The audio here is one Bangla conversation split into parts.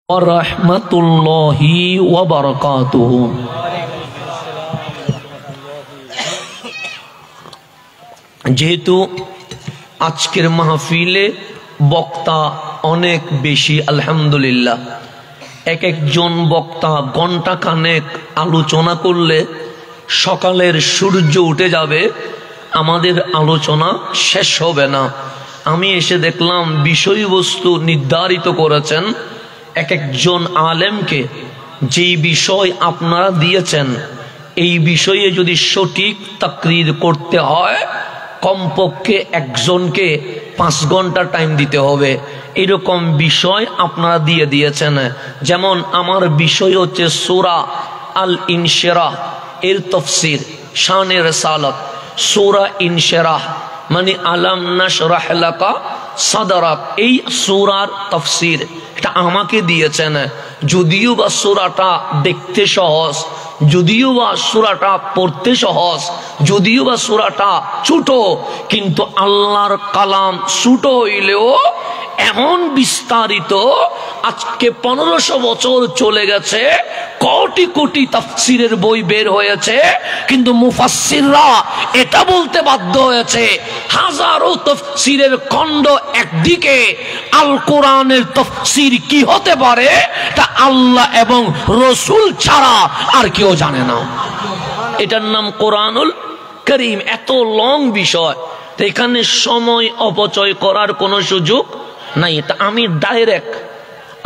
ওয়ারাহমাতুল্লাহি ওয়া বারাকাতুহু। যেহেতু আজকের মাহফিলে বক্তা অনেক বেশি, আলহামদুলিল্লাহ, এক একজন বক্তা ঘন্টা খানেক আলোচনা করলে সকালের সূর্য উঠে যাবে, আমাদের আলোচনা শেষ হবে না। আমি এসে দেখলাম বিষয়বস্তু নির্ধারিত করেছেন এক একজন আলেমকে। যেই বিষয় আপনারা দিয়েছেন এই বিষয়ে যদি সঠিক তাকরীর করতে হয় কমপক্ষে একজনকে 5 ঘন্টা টাইম দিতে হবে। এরকম বিষয় আপনারা দিয়েছেন। যেমন আমার বিষয় হচ্ছে সূরা আল ইনশিরাহ এর তাফসীর, শানে রিসালাত। সূরা ইনশিরাহ মানে আলাম নাশরাহ লাকা সাদরাক, এই সূরার তাফসীর এটা আমাকে দিয়েছেন। যদিও বা সূরাটা দেখতে সহজ, যদিও বা সূরাটা পড়তে সহজ, যদিও বা সূরাটা ছোট, কিন্তু আল্লাহর কালাম ছোট হইলেও এমন বিস্তারিত। আজকে 1500 বছর চলে গেছে, কোটি কোটি তাফসীরের বই বের হয়েছে, কিন্তু মুফাসসিররা এটা বলতে বাধ্য হয়েছে হাজারো তাফসীরের খণ্ড একদিকে, আল কোরআনের তাফসীর কি হতে পারে তা আল্লাহ এবং রাসূল ছাড়া আর কেউ জানে না। এটার নাম কোরআনুল কারীম। এত লং বিষয়, তো এখানে সময় অপচয় করার কোনো সুযোগ নাই। তা আমি ডাইরেক্ট,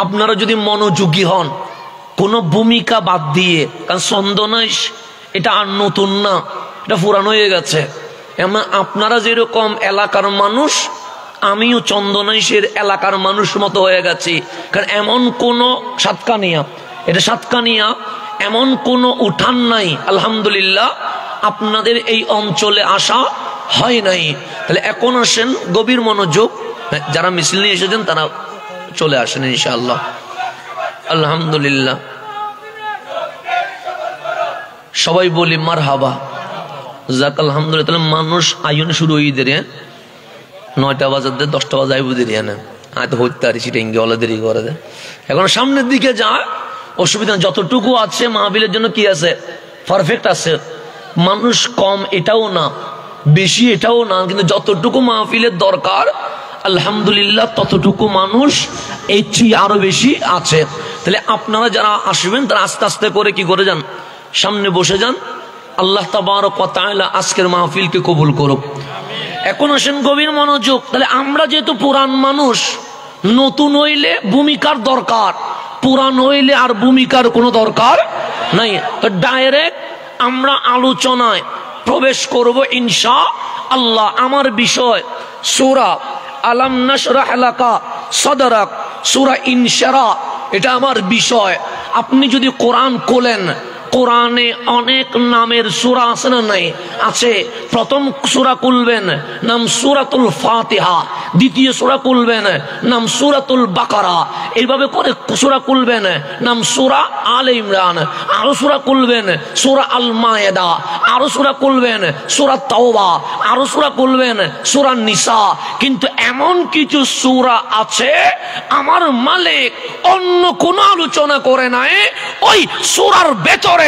আপনারা যদি মনোযোগী হন, কোনো ভূমিকা বাদ দিয়ে, কারণ ছন্দনাইশ এটা আর নতুন না, এটা পুরানো হয়ে গেছে। এমন আপনারা যেরকম এলাকার মানুষ, আমিও চন্দনাইশের এলাকার মানুষ মতো হয়ে গেছি। কারণ এমন কোনো সাতকানিয়া, এটা সাতকানিয়া, এমন কোনো উঠান নাই আলহামদুলিল্লাহ আপনাদের এই অঞ্চলে আসা হয় নাই। তাহলে এখন আসেন গভীর মনোযোগ, যারা মিছিল নিয়ে এসেছেন তারা চলে আসেন ইনশাআল্লাহ। আলহামদুলিল্লাহ, সবাই বলি মারহাবা, যাক আলহামদুলিল্লাহ। তাহলে মানুষ আয়ন শুরু হয়ে দেরে 9টা বাজার 10টা বাজে আইব দেরি, হয়তো হইতে পারি সেটা ইঙ্গে অলা দেরি করে দেয়। এখন সামনের দিকে যা অসুবিধা, যতটুকু আছে মাহফিলের জন্য কি আছে, পারফেক্ট আছে। মানুষ কম এটাও না, বেশি এটাও না, কিন্তু যতটুকু মাহফিলের দরকার আলহামদুলিল্লাহ ততটুকু মানুষ এই চেয়ে আরো বেশি আছে। তাহলে আপনারা যারা আসবেন তারা আস্তে আস্তে করে কি করে যান, সামনে বসে যান। আল্লাহ তাবারক ওয়া তাআলা আজকের মাহফিলকে কবুল করুক। এখন আসেন গভীর মনোযোগ। তাহলে আমরা যেহেতু পুরান মানুষ, নতুন হইলে ভূমিকার দরকার, পুরান হইলে আর ভূমিকার কোনো দরকার নাই। তো ডাইরেক্ট আমরা আলোচনায় প্রবেশ করব ইনশাআল্লাহ। আমার বিষয় সূরা আলাম নাশরাহ লাকা সাদরাক, সূরা ইনশিরাহ, এটা আমার বিষয়। আপনি যদি কোরআন খোলেন, কোরআনে অনেক নামের সূরা আছে না নাই? আছে। প্রথম সূরা খুলবেন, নাম সূরাতুল ফাতিহা। দ্বিতীয় সূরা খুলবেন, নাম সূরাতুল বাকারা। এইভাবে করে সূরা খুলবেন, নাম সূরা আলে ইমরান। আরো সূরা খুলবেন, সূরা আল মায়েদা। আরো সূরা খুলবেন, সূরা তাওবা। আরো সূরা খুলবেন, সূরা নিসা। কিন্তু এমন কিছু সূরা আছে আমার মালিক অন্য কোন আলোচনা করে নাই, ওই সূরার ভেতরে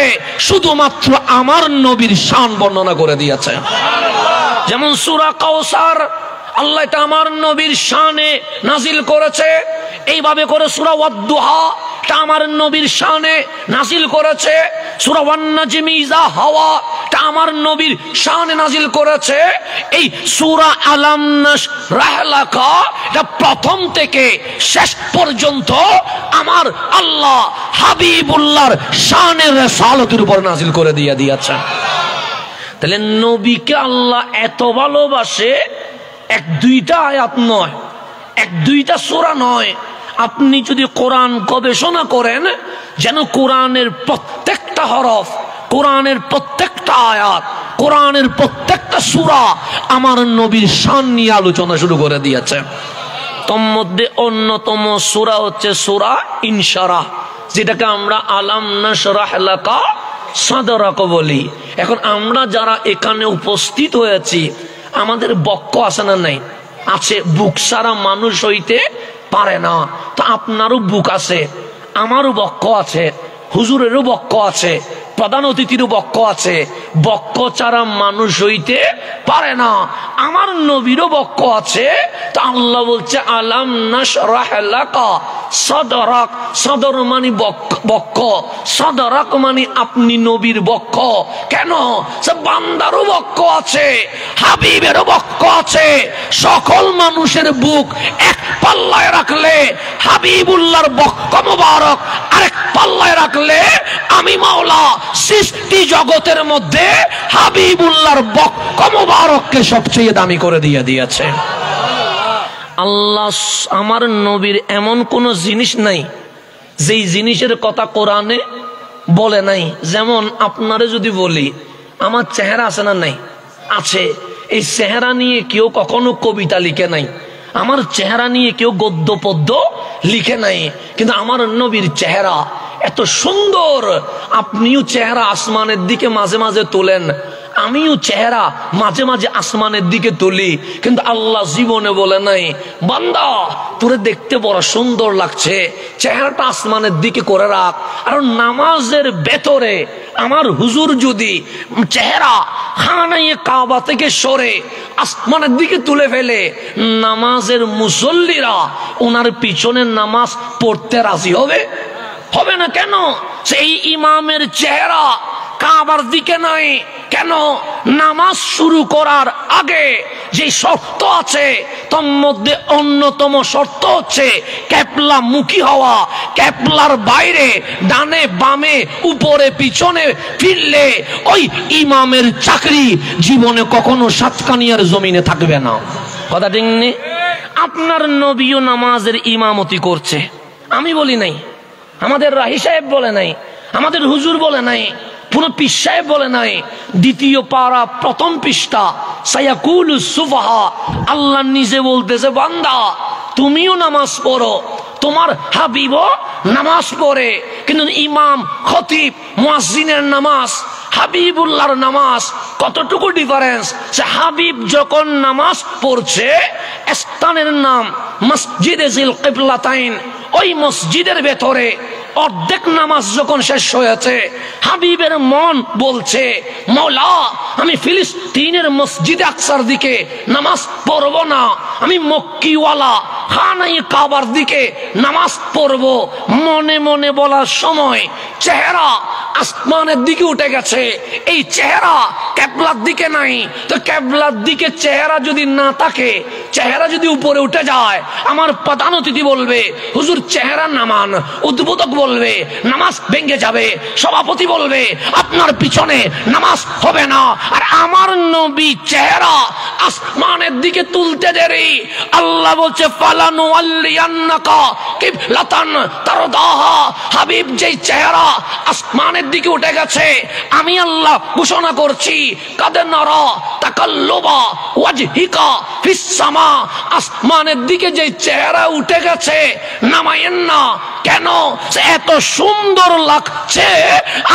শুধুমাত্র আমার নবীর শান বর্ণনা করে দিয়েছে। যেমন সূরা কাউসার, আল্লাহ এটা আমার নবীর শানে নাজিল করেছে। এইভাবে করে সূরা ওয়াদ-দুহা এটা আমার নবীর শানে নাজিল করেছে। সূরা ওয়ান-নাজমি ইযা হাওয়া এটা আমার নবীর শানে নাজিল করেছে। এই সূরা আলাম নাশরাহ লাকা এটা প্রথম থেকে শেষ পর্যন্ত আমার আল্লাহ হাবিবুল্লাহর শানে রিসালাতের উপর নাজিল করে দিয়েছে। তাহলে নবীকে আল্লাহ এত ভালোবাসে, এক দুইটা আয়াত নয়, এক দুইটা সূরা নয়। আপনি যদি কোরআন গবেষণা করেন, যেন কোরআনের প্রত্যেকটা হরফ, কোরআনের প্রত্যেকটা আয়াত, কোরআনের প্রত্যেকটা সূরা আমার নবীর শান নিয়ে আলোচনা শুরু করে দিয়েছে। তোর মধ্যে অন্যতম সূরা হচ্ছে সূরা ইনশিরাহ, যেটাকে আমরা আলাম নাশরাহ লাকা সাদরাক বলি। এখন আমরা যারা এখানে উপস্থিত হয়েছি, আমাদের বক্ষ আছে না নাই? আছে। বুক সারা মানুষ হইতে পারে না, তো আপনারও বুক আছে, আমারও বক্ষ আছে, হুজুরেরও বক্ষ আছে, প্রধান অতিথিরও বক্ষ আছে। বক্ষ ছাড়া মানুষ হইতে পারে না। আমার নবীরও বক্ষ আছে। তো আল্লাহ বলছে আলাম নাশরাহ লাকা সদরাক। সদর মানে বক্ষ, সদরাক মানে আপনি নবীর বক্ষ। কেন? সে বান্দারও বক্ষ আছে, হাবিবেরও বক্ষ আছে। সকল মানুষের বুক এক পাল্লায় রাখলে হাবিবুল্লাহর বক্ষ মোবারক, আরেক পাল্লায় রাখলে আমি মাওলা সৃষ্টি জগতের মধ্যে হাবিবুল্লাহর বক্ষ মোবারককে সবচেয়ে দামি করে দিয়েছে। আল্লাহ আমার নবীর এমন কোন জিনিস নাই যেই জিনিসের কথা কোরআনে বলে নাই। যেমন আপনারে যদি বলি আমার চেহারা আছে না নাই? আছে। এই চেহারা নিয়ে কেউ কখনো কবিতা লিখে নাই, আমার চেহারা নিয়ে কেউ গদ্য পদ্য লিখে নাই। কিন্তু আমার নবীর চেহারা এত সুন্দর। আপনিও চেহারা আসমানের দিকে মাঝে মাঝে তোলেন, আমিও চেহারা মাঝে মাঝে আসমানের দিকে তুলি। কিন্তু আল্লাহ জীবনে বলে নাই বান্দা তোরে দেখতে বড় সুন্দর লাগছে, চেহারাটা আসমানের দিকে করে রাখ। আর নামাজের ভেতরে আমার হুজুর যদি চেহারা খানায়ে কাবা থেকে সরে আসমানের দিকে তুলে ফেলে, নামাজের মুসল্লিরা ওনার পিছনে নামাজ পড়তে রাজি হবে? হবে না। কেন? সেই ইমামের চেহারা কাবার দিকে নাই। কেন? নামাজ শুরু করার আগে যে শর্ত আছে তার মধ্যে অন্যতম শর্ত হচ্ছে ক্যাবলা মুখী হওয়া। ক্যাবলার বাইরে ডানে বামে উপরে পিছনে ফিরলে ওই ইমামের চাকরি জীবনে কখনো সাতকানিয়ার জমিনে থাকবে না। কথা ঠিক নেই? আপনার নবীও নামাজের ইমামতি করছে, আমি বলি নাই, আমাদের রাহি সাহেব বলে নাই, আমাদের হুজুর বলে নাই, পুরো পীর সাহেব বলে নাই। দ্বিতীয় পারা প্রথম পৃষ্ঠা সায়াকুলুস সুফাহা, আল্লাহ নিজে বলতেছে বান্দা তুমিও নামাজ পড়ো, তোমার হাবিবও নামাজ পড়ে। কিন্তু ইমাম খতিব মুয়াজ্জিনের নামাজ, হাবিবুল্লাহর নামাজ কতটুকু ডিফারেন্স? সে হাবিব যখন নামাজ পড়ছে, স্থানের নাম মসজিদে জিল কিবলাতাইন, ওই মসজিদের ভেতরে অর্ধেক নামাজ যখন শেষ হয়েছে, হাবিবের মন বলছে মওলা আমি ফিলিস্তিনের মসজিদে আকসার দিকে নামাজ পড়ব না, আমি মক্কিওয়ালা খানায়ে কাবার দিকে নামাজ পড়ব। মনে মনে বলার সময় চেহারা আসমানের দিকে উঠে গেছে। এই চেহারা কিবলার দিকে নাই। তো কিবলার দিকে চেহারা যদি না থাকে, চেহারা যদি উপরে উঠে যায়, আমার প্রধান অতিথি বলবে হুজুর চেহারা নামান, উদ্বোধক বলবে নামাজ ভেঙে যাবে, সভাপতি বলবে আপনার পিছনে নামাজ হবে না। আর আমার নবী চেহারা আসমানের দিকে তুলতে দেরি। আল্লাহ বলছে ফালানু আল্লিয়ান্নাকা কিবলাতান তারদাহা। হাবিব যেই চেহারা আসমানের দিকে উঠে গেছে, আমি আল্লাহ ঘোষণা করছি কাদে নারা তাকাল্লুবা ওয়াজহিকা ফিস সামা। আসমানের দিকে যে চেহারা উঠে গেছে নামায়েন না। কেন? এত সুন্দর লাগছে,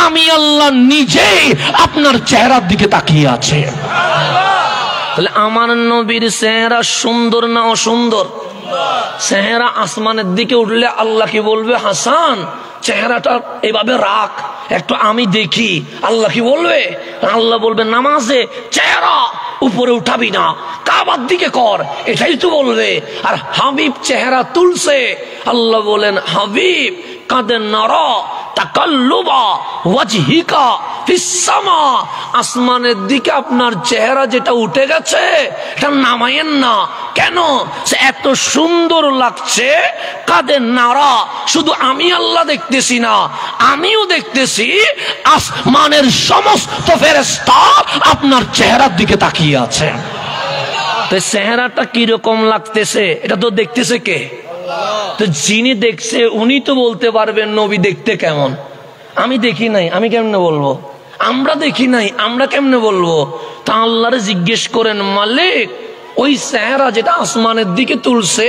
আমি আল্লাহ নিজেই আপনার চেহারার দিকে তাকিয়ে আছে। তাহলে আমার নবীর চেহারা সুন্দর না অসুন্দর? চেহারা আসমানের দিকে উঠলে আল্লাহ কি বলবে হাসান চেহারাটা এভাবে রাখ একটু আমি দেখি। আল্লাহ কি বলবে? আল্লাহ বলবে নামাজে চেহারা উপরে উঠাবি না, কাবার দিকে কর, এটাই তো বলবে। আর হাবিব চেহারা তুলছে, আল্লাহ বলেন হাবিব কাদে নারা তাকাল্লুবা ওয়াজহিকা ফিস সামা। আসমানের দিকে আপনার চেহারা যেটা উঠে গেছে এটা নামায়েন না। কেন? এত সুন্দর লাগছে কাদে নারা। শুধু আমি আল্লাহ দেখতেছি না, আমিও দেখতেছি আসমানের সমস্ত ফেরেশতা আপনার চেহারার দিকে তাকিয়ে আছে। তো চেহারাটা কিরকম লাগতেছে এটা তো দেখতেছে কে? তো যিনি দেখছে উনি তো বলতে পারবেন নবী দেখতে কেমন। আমি দেখি নাই, আমি কেমনে বলবো? আমরা দেখি নাই, আমরা কেমনে বলবো? তা আল্লাহরে জিজ্ঞেস করেন মালিক ওই চেহারা যেটা আসমানের দিকে তুলছে,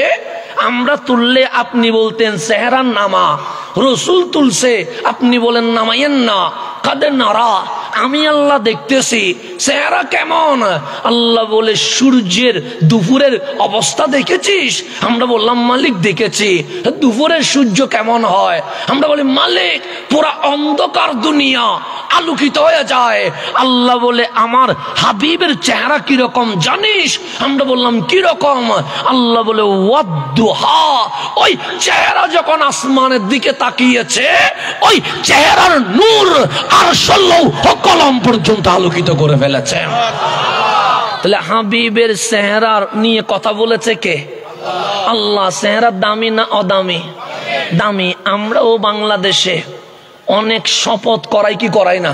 আমরা তুললে আপনি বলতেন চেহারা নামা, রসুল তুলছে আপনি বলেন নামাইয়েন না। কাদের নারা, আমি আল্লাহ দেখতেছি চেহারা কেমন। আল্লাহ বলে সূর্যের দুপুরের অবস্থা দেখেছিস? আমরা বললাম মালিক দেখেছি। দুপুরের সূর্য কেমন হয়? আমরা বলি মালিক পুরা অন্ধকার দুনিয়া আলোকিত হয়ে যায়। আল্লাহ বলে আমার হাবিবের চেহারা কিরকম জানিস? আমরা বললাম কিরকম? আল্লাহ বলে ওয়াদ্দুহা, ওই চেহারা যখন আসমানের দিকে তাকিয়েছে ওই চেহারার নূর আরশের লৌহ কলম পর্যন্ত আলোকিত করে ফেলেছে। তাহলে হাবিবের চেহারা নিয়ে কথা বলেছে কে? আল্লাহ। চেহারা দামি না অদামি? দামি। আমরাও বাংলাদেশে অনেক শপথ করাই কি করাই না?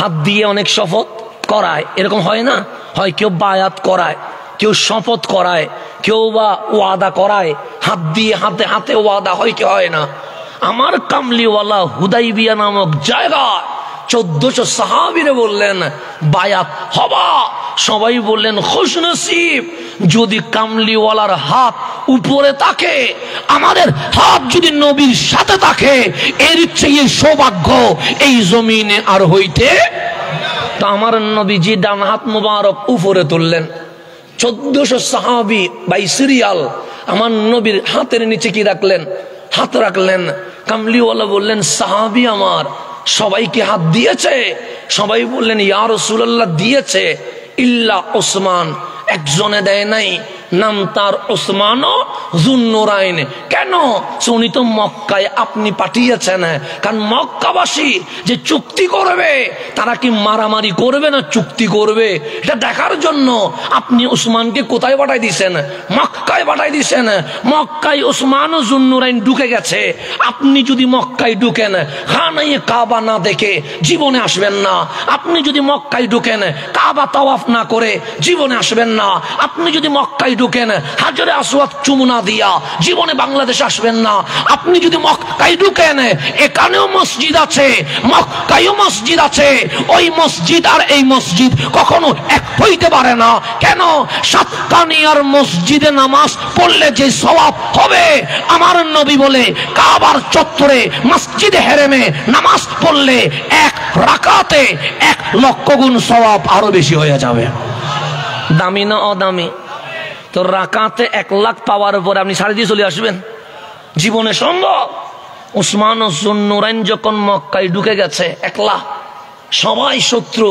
হাত দিয়ে অনেক শপথ করায়, এরকম হয় না? হয়। কেউ বায়াত করায়, কেউ শপথ করায়, কেউ বা ওয়াদা করায়। হাত দিয়ে হাতে হাতে ওয়াদা হয় কি হয় না? আমার কামলিওয়ালা হুদাইবিয়া নামক জায়গায় 1400 সাহাবীরে বললেন বায়াত হবা। সবাই বললেন খুশনসিব, যদি কামলিওয়ালার হাত উপরে থাকে, আমাদের হাত যদি নবীর সাথে থাকে, এর চেয়ে সৌভাগ্য এই জমিনে আর হইতে। তো আমার নবীজি ডান হাত মুবারক উপরে তুললেন। 1400 সাহাবী বাই সিরিয়াল আমার নবীর হাতের নিচে কি রাখলেন? হাত রাখলেন। কামলিওয়ালা বললেন সাহাবী আমার সবাইকে হাত দিয়েছে? সবাই বললেন ইয়া রাসূলুল্লাহ দিয়েছে, ইল্লা ওসমান, একজনে দেয় নাই, নাম তার ওসমান যুন্নুরাইন। কেন? উনি তো মক্কায় আপনি পাঠিয়েছেন। কারণ মক্কাবাসী যে চুক্তি করবে তারা কি মারামারি করবে না চুক্তি করবে, এটা দেখার জন্য আপনি ওসমানকে কোথায় পাঠাই দিয়েছেন? মক্কায় পাঠাই দিয়েছেন। মক্কায় ওসমান যুন্নুরাইন ঢুকে গেছে। আপনি যদি মক্কায় ঢুকেন, খানায়ে কাবা না দেখে জীবনে আসবেন না। আপনি যদি মক্কায় ঢুকেন, কাবা তাওয়াফ না করে জীবনে আসবেন না। আপনি যদি মক্কায় ঢুকেন, হাজরে আসওয়াদ চুমু না দিয়া জীবনে বাংলাদেশে আসবেন না। আপনি যদি মক্কায় ঢুকেন, এখানেও মসজিদ আছে, মক্কায়ও মসজিদ আছে। ওই মসজিদ আর এই মসজিদ কখনো এক হইতে পারে না। কেন? সাতকানিয়ার মসজিদে নামাজ পড়লে যে সওয়াব হবে, আমার নবী বলে কাবার চত্বরে মসজিদে হেরেমে নামাজ পড়লে এক রাকাতে 1 লক্ষ গুণ সওয়াব আরো বেশি হয়ে যাবে। দামি না অদামি? তো রাকাতে 1 লাখ পাওয়ার পরে আপনি সাড়ে দিয়ে চলে আসবেন? জীবনে সম্ভব? ওসমান যুন্নুরাইন যখন মক্কায় ঢুকে গেছে একলা, সবাই শত্রু,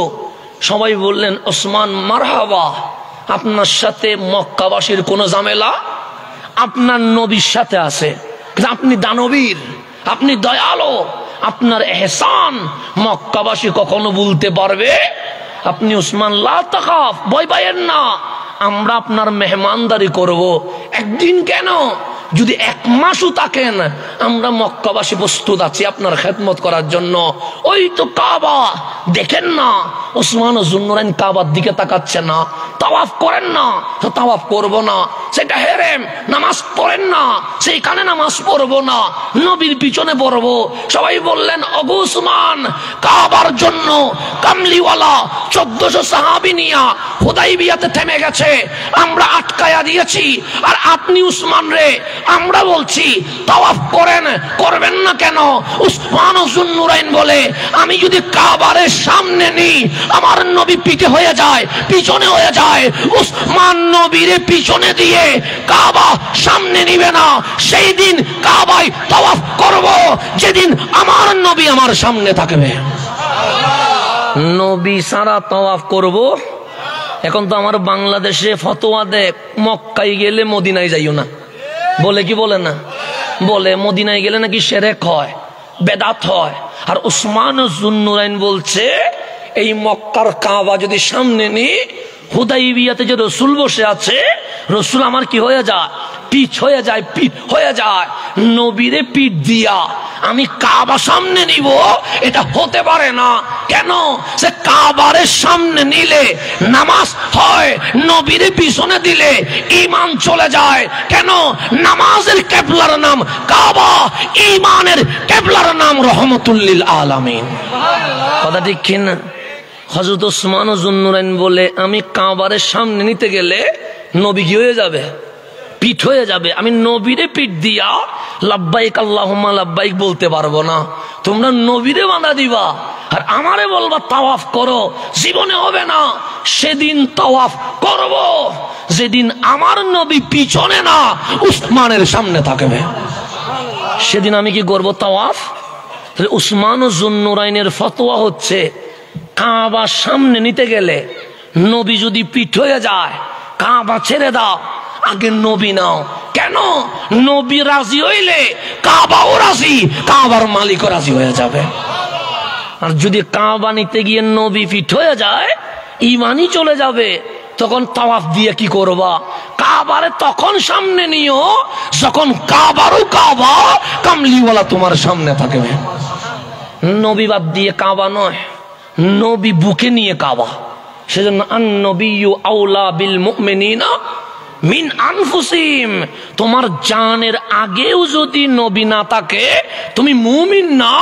সবাই বললেন ওসমান মারহাবা, আপনার সাথে মক্কাবাসীর কোনো ঝামেলা আপনার নবীর সাথে আছে। আপনি দানবীর, আপনি দয়ালু, আপনার এহসান মক্কাবাসী কখনো ভুলতে পারবে? আপনি ওসমান লা তাখাফ, ভয় পাইয়েন না, আমরা আপনার মেহমানদারি করব। একদিন কেন, যদি 1 মাসও থাকেন, আমরা মক্কাবাসী প্রস্তুত আছি আপনার খেদমত করার জন্য। ওই তো কাবা দেখেন না, ওসমান যুন্নুরাইন কাবার দিকে তাকাচ্ছে না। তাওয়াফ করেন না, তো তাওয়াফ করব না। সেটা হেরেম, নামাজ পড়েন না, সেইখানে নামাজ পড়বো না, নবীর পিছনে পড়বো। সবাই বললেন ওগো ওসমান, কাবার জন্য কামলিওয়ালা 1400 সাহাবী নিয়া হুদাইবিয়াতে থেমে গেছে, আমরা আটকায়া দিয়েছি। আর আপনি উসমান রে, আমরা বলছি তাওয়াফ করেন, করবেন না কেন? উসমান যুন্নুরাইন বলে আমি যদি কাবারের সামনে নিই, আমার নবী পিঠে হয়ে যায়, পিছনে হয়ে যায়। উসমান নবীরে পিছনে দিয়ে কাবা সামনে নিবে না। সেই দিন কাবায় তাওয়াফ করব যেদিন আমার নবী আমার সামনে থাকবে। নবী সারা তাওয়াফ করব। এখন তো আমার বাংলাদেশে ফতোয়া দেয় মক্কায় গেলে মদিনায় যাইও না, বলে কি বলে না? বলে মদিনায় গেলে নাকি শিরক হয়, বেদাত হয়। আর ওসমান যুন্নুরাইন বলছে এই মক্কার কাবা যদি সামনে নি, হুদাইবিয়াতে যে রসুল বসে আছে, রসুল আমার কি হয়ে যায়? পিঠ হয়ে যায়, পিঠ হয়ে যায়। নবীরে পিঠ দিয়া আমি কাবা সামনে নিব, এটা হতে পারে না। কেন? সে কাবারের সামনে নিলে নামাজ হয়, নবীরে পিছনে দিলে ঈমান চলে যায়। কেন? নামাজের কিবলার নাম কাবা, ঈমানের কিবলার নাম রহমতুল লিল আলামিন। কথা ঠিক কি না? হযরত ওসমান যুন্নুরাইন বলে আমি কাবারের সামনে নিতে গেলে নবী কি হয়ে যাবে? পিঠ হয়ে যাবে। আমি নবীরে পিঠ দিয়া লাব্বাইক আল্লাহুম্মা লাব্বাইক বলতে পারবো না। তোমরা নবীরে বাধা দিবা আর আমারে বলবা তাওয়াফ করো, জীবনে হবে না। সেদিন তাওয়াফ করব যেদিন আমার নবী পিছনে না উসমানের সামনে থাকবে। সেদিন আমি কি করব? তাওয়াফ। তাহলে উসমান যুন্নুরাইনের ফতোয়া হচ্ছে কাবা সামনে নিতে গেলে নবী যদি পিঠ হয়ে যায়, কাবা ছেড়ে দাও, আগে নবী নাও। কেন? নবী রাজি হইলে কাবাও রাজি, কাবার মালিকও রাজি হয়ে যাবে। আর যদি কাবা নিতে গিয়ে নবী পিঠ হয়ে যায়, ইমানই চলে যাবে। তখন তাওয়াফ দিয়ে কি করবা? কাবারে তখন সামনে নিও যখন কাবারও কাবা কামলিওয়ালা তোমার সামনে থাকবে। নবী বাদ দিয়ে কাবা নয়, নবী বুকে নিয়ে কাবা। সেজন্য আন-নবিয়্যু আওলা বিল মুমিনিনা মিন আনফুসিহিম। তোমার জানের আগেও যদি নবী না থাকে তুমি মুমিন না,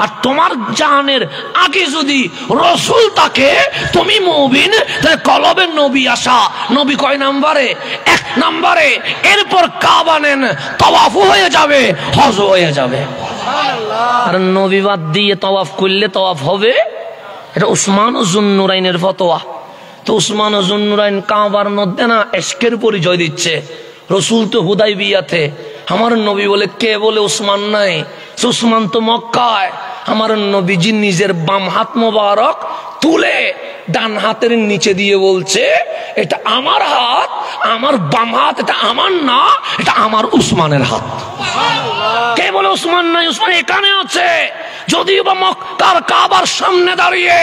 আর তোমার জানের আগে যদি রাসূল থাকে তুমি মুমিন। তাহলে কলবে নবী আসা। নবী কয় নাম্বারে? 1 নম্বরে। এরপর কাবা নেন, তাওয়াফ হয়ে যাবে, হজ হয়ে যাবে। আর নবী বাদ দিয়ে তাওয়াফ করলে তাওয়াফ হবে? এটা উসমান যুন্নুরাইনের ফতোয়া। তো উসমান যুন্নুরাইন কাবার মধ্যে না ইশকের পরিচয় দিচ্ছে। রাসূল তো হুদাইবিয়াতে, আমার নবী বলে কে বলে উসমান নাই? উসমান তো মক্কায়। আমার নবীজি নিজের বাম হাত মোবারক তুলে ডান হাতের নিচে দিয়ে বলছে এটা আমার হাত, আমার বাম হাত, এটা আমার না, এটা আমার উসমানের হাত। কে বলে উসমান নাই? উসমান এখানে আছে। যদিও বা মক্কার কাবার সামনে দাঁড়িয়ে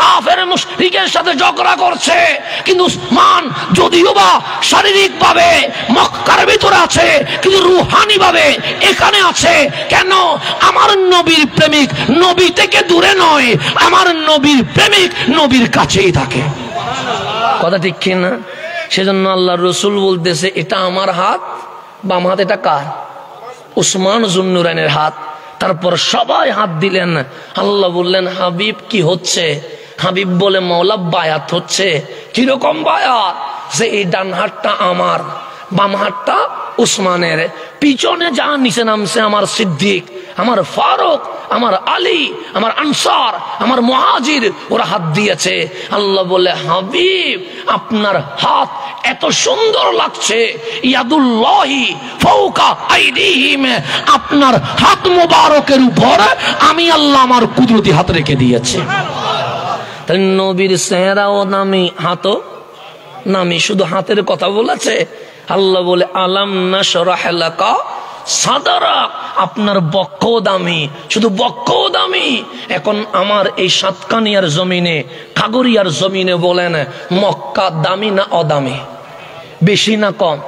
কাফের মুশরিকের সাথে ঝগড়া করছে, কিন্তু উসমান যদিও বা শারীরিক ভাবে মক্কার ভিতরে আছে কিন্তু রুহানি ভাবে এখানে আছে। কেন? আমার নবীর প্রেমিক নবী থেকে দূরে নয়, আমার নবীর প্রেমিক নবীর কাছেই থাকে। কথা ঠিক কি না? সেজন্য আল্লাহর রাসূল বলতেছে এটা আমার হাত, বাম হাত এটা কার? উসমান যুন্নুরাইনের হাত। তারপর সবাই হাত দিলেন। আল্লাহ বললেন হাবিব কি হচ্ছে? হাবিব বলে মওলা বায়াত হচ্ছে। কিরকম বায়াত? যে এই ডান হাতটা আমার, বাম হাতটা উসমানের। পিছনে যা নিচে নামছে আমার সিদ্দিক, আমার ফারুক, আমার আলী, আমার আনসার, আমার মুহাজির, ওরা হাত দিয়েছে। আল্লাহ বলে হাবিব আপনার হাত এত সুন্দর লাগছে, ইয়াদুল্লাহি ফাওকা আইদিহিম, আপনার হাত মোবারকের উপর আমি আল্লাহ আমার কুদরতি হাত রেখে দিয়েছি। তাই নবীর চেহারাও দামি, হাতও দামি। শুধু হাতের কথা বলেছে। আল্লাহ বলে আলাম নাশরাহ লাকা সাদরাক, আপনার বক্ষও দামি, শুধু বক্ষও দামি। এখন আমার এই সাতকানিয়ার জমিনে, খাগড়িয়ার জমিনে বলেন মক্কা দামি না অদামি? বেশি না কম?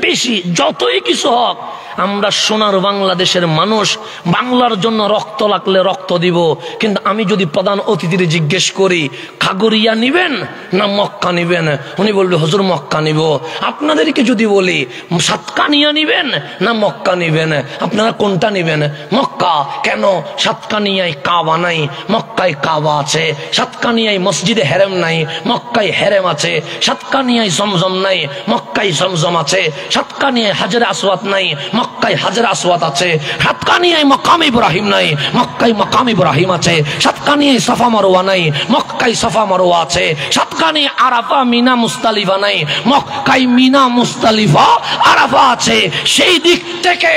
বেশি। যতই কিছু হোক, আমরা সোনার বাংলাদেশের মানুষ, বাংলার জন্য রক্ত লাগলে রক্ত দিব। কিন্তু আমি যদি প্রধান অতিথির জিজ্ঞেস করি খাগড়িয়া নিবেন না মক্কা নিবেন, উনি বলবে হুজুর মক্কা নিব। আপনাদেরকে যদি বলি সাতকানিয়া নিবেন না মক্কা নিবেন, আপনারা কোনটা নিবেন? মক্কা। কেন? সাতকানিয়ায় কাবা নাই, মক্কায় কাবা আছে। সাতকানিয়ায় মসজিদে হেরেম নাই, মক্কায় হেরেম আছে। সাতকানিয়ায় জমজম নাই, মক্কায় জমজম আছে। সাতকানিয়ায় হাজরে আসওয়াদ নাই, মক্কায় হাজরে আসওয়াদ আছে। সাতকানিয়ায় মাকাম ইব্রাহিম নাই, মক্কায় মাকাম ইব্রাহিম আছে। সাতকানিয়ায় সাফা মারওয়া নাই, মক্কায় সাফা মারওয়া আছে। সাতকানিয়ায় আরাফা মিনা মুস্তালিফা নাই, মক্কায় মিনা মুস্তালিফা আরাফা আছে। সেই দিক থেকে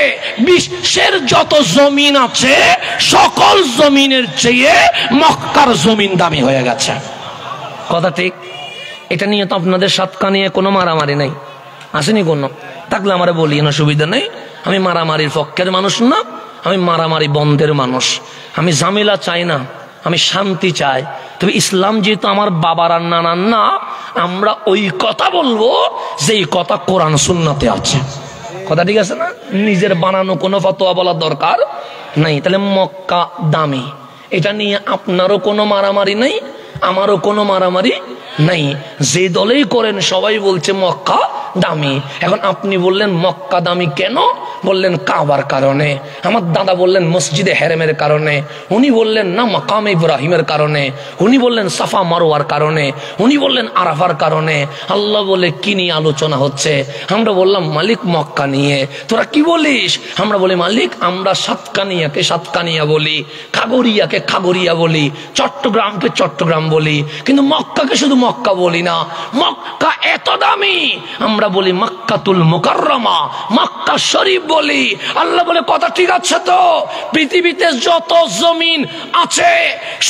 বিশ্বের যত জমিন আছে সকল জমিনের চেয়ে মক্কার জমিন দামি হয়ে গেছে। কথা ঠিক? এটা নিয়ে তো আপনাদের সাতকানিয়ায় কোনো মারামারি নাই, আসেনি কোনো? থাকলে আমারে বলি না, সুবিধা নেই। আমি মারামারির পক্ষের মানুষ না, আমি মারামারি বন্ধের মানুষ। আমি ঝামেলা চাই না, আমি শান্তি চাই। তবে ইসলাম যেহেতু আমার বাবার আর নানার না, আমরা ওই কথা বলবো যেই কথা কোরআন সুন্নাতে আছে। কথা ঠিক আছে না? নিজের বানানো কোনো ফতোয়া বলার দরকার নাই। তাহলে মক্কা দামি, এটা নিয়ে আপনারও কোনো মারামারি নাই, আমারও কোনো মারামারি নাই। যে দলেই করেন সবাই বলছে মক্কা দামি। এখন আপনি বললেন মক্কা দামি কেন? বললেন কাবার কারণে। আমার দাদা বললেন মসজিদে হেরেমের কারণে। উনি বললেন না মাকামে ইব্রাহিমের কারণে। উনি বললেন সাফা মারওয়ার কারণে। উনি বললেন আরাফার কারণে। আল্লাহ বলে কি নিয়ে আলোচনা হচ্ছে? আমরা বললাম মালিক মক্কা নিয়ে। তোরা কি বলিস? আমরা বলি মালিক আমরা সাতকানিয়াকে সাতকানিয়া বলি, খাগড়িয়াকে খাগড়িয়া বলি, চট্টগ্রামকে চট্টগ্রাম বলি, কিন্তু মক্কাকে শুধু মক্কা বলি না। মক্কা এত দামি, আমরা বলি মক্কাতুল মুকাররমা, মক্কা শরীফ বলি। আল্লাহ বলে কথা ঠিক আছে তো? পৃথিবীতে যত জমিন আছে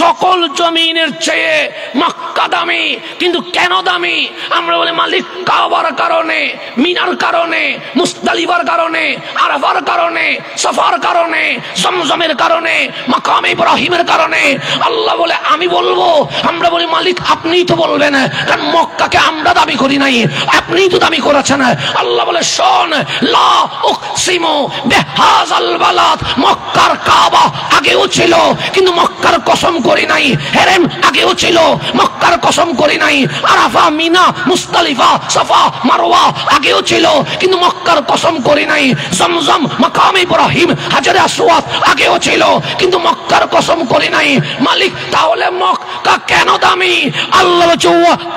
সকল জমিনের চেয়ে মক্কা দামি। কিন্তু কেন দামি? আমরা বলি মালিক কাবার কারণে, মিনার কারণে, মুজদালিফার কারণে, আরাফার কারণে, সাফার কারণে, জমজমের কারণে, মাকাম ইব্রাহিমের কারণে। আল্লাহ বলে আমি বলবো। আমরা বলি মালিক আপনিই তো বলবেন, কারণ মক্কাকে আমরা দাবি করি নাই, আপনিই তো দাবি করেছেন। আল্লাহ বলে শোন, লা উকসিমু বিহাযাল বালাদ, মক্কার কাবা আগেও ছিল কিন্তু মক্কার কসম করি নাই। হেরেম আগেও ছিল, মক্কার কসম করি নাই। আরাফা, মিনা, মুজদালিফা, সাফা, মারওয়া আগেও ছিল কিন্তু মক্কার কসম করি নাই। জমজম, মাকাম ইব্রাহিম, হাজরে আসওয়াদ আগেও ছিল কিন্তু মক্কার কসম করি নাই। মালিক তাহলে মক্কা কেন দামি? আল্লাহ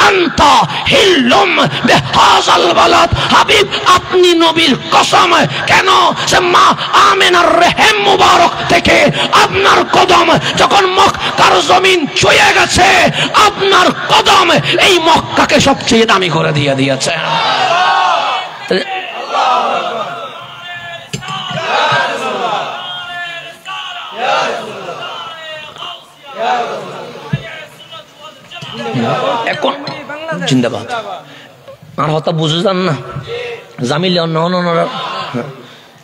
আনতা হিল্লুম বিহাযাল বালাদ, হাবিব আপনি নবীর কসম। কেন? সে মা আমিনার রেহেম মুবারক থেকে আপনার কদম যখন মক্কার জমিন ছুঁয়ে গেছে, আপনার কদম এই মক্কাকে সবচেয়ে দামি করে দিয়ে দিয়েছে। এখন জিন্দাবাদ আর হতা বুঝে যান না জামিল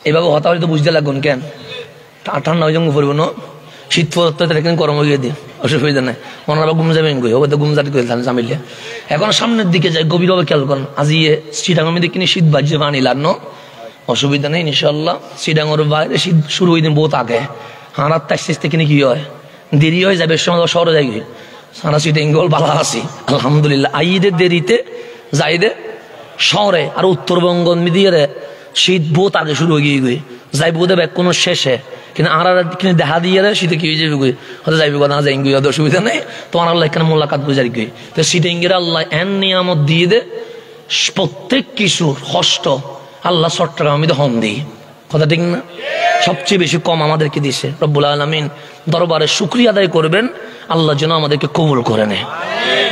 এইভাবে হতা হয়তো বুঝতে লাগুন কেন? ঠান্ডা হয়ে যাবো পড়বো না, শীত পড়তে গরম হয়ে দিয়ে অসুবিধা নাই। মনে হয় ঘুম যাবেন গই হয়তো ঘুম যাতে করে জামিলে। এখন সামনের দিকে যাই, গভীরভাবে খেয়াল করেন। আজি সিটাঙ্গের মধ্যে কিনে শীত বাজছে পানি লানো, অসুবিধা নেই ইনশাল্লাহ। সিটাঙ্গের বাইরে শীত শুরু হয়ে দিন বহুত আগে। হারাত তাইতে কিনে কি হয়, দেরি হয়ে যাবে সময় শহরে যাই সারা সিটাঙ্গল বালা আছি আলহামদুলিল্লাহ। আইদের দেরিতে যাইদে শহরে আর উত্তরবঙ্গ দিয়ে শীত বহুত আগে শুরু হয়ে গিয়ে গই যাই বোধে ব্যাগ কোনো শেষে, কিন্তু আর কিনে দেখা দিয়ে শীতে কি হয়ে যাবে গই হয়তো যাইবে কথা যাই গই, অসুবিধা নেই। তোমার আল্লাহ এখানে মোলাকাত বুঝারি গই তো সিটাঙ্গের আল্লাহ এন নিয়ামত দিয়ে দে। প্রত্যেক কিশোর কষ্ট আল্লাহ চট্টগ্রামে হন দিই, কথা ঠিক না? সবচেয়ে বেশি কম আমাদেরকে দিছে। রব্বুল আলামিন দরবারে শুকরিয়া আদায় করবেন, আল্লাহ যেন আমাদেরকে কবুল করে নেয়।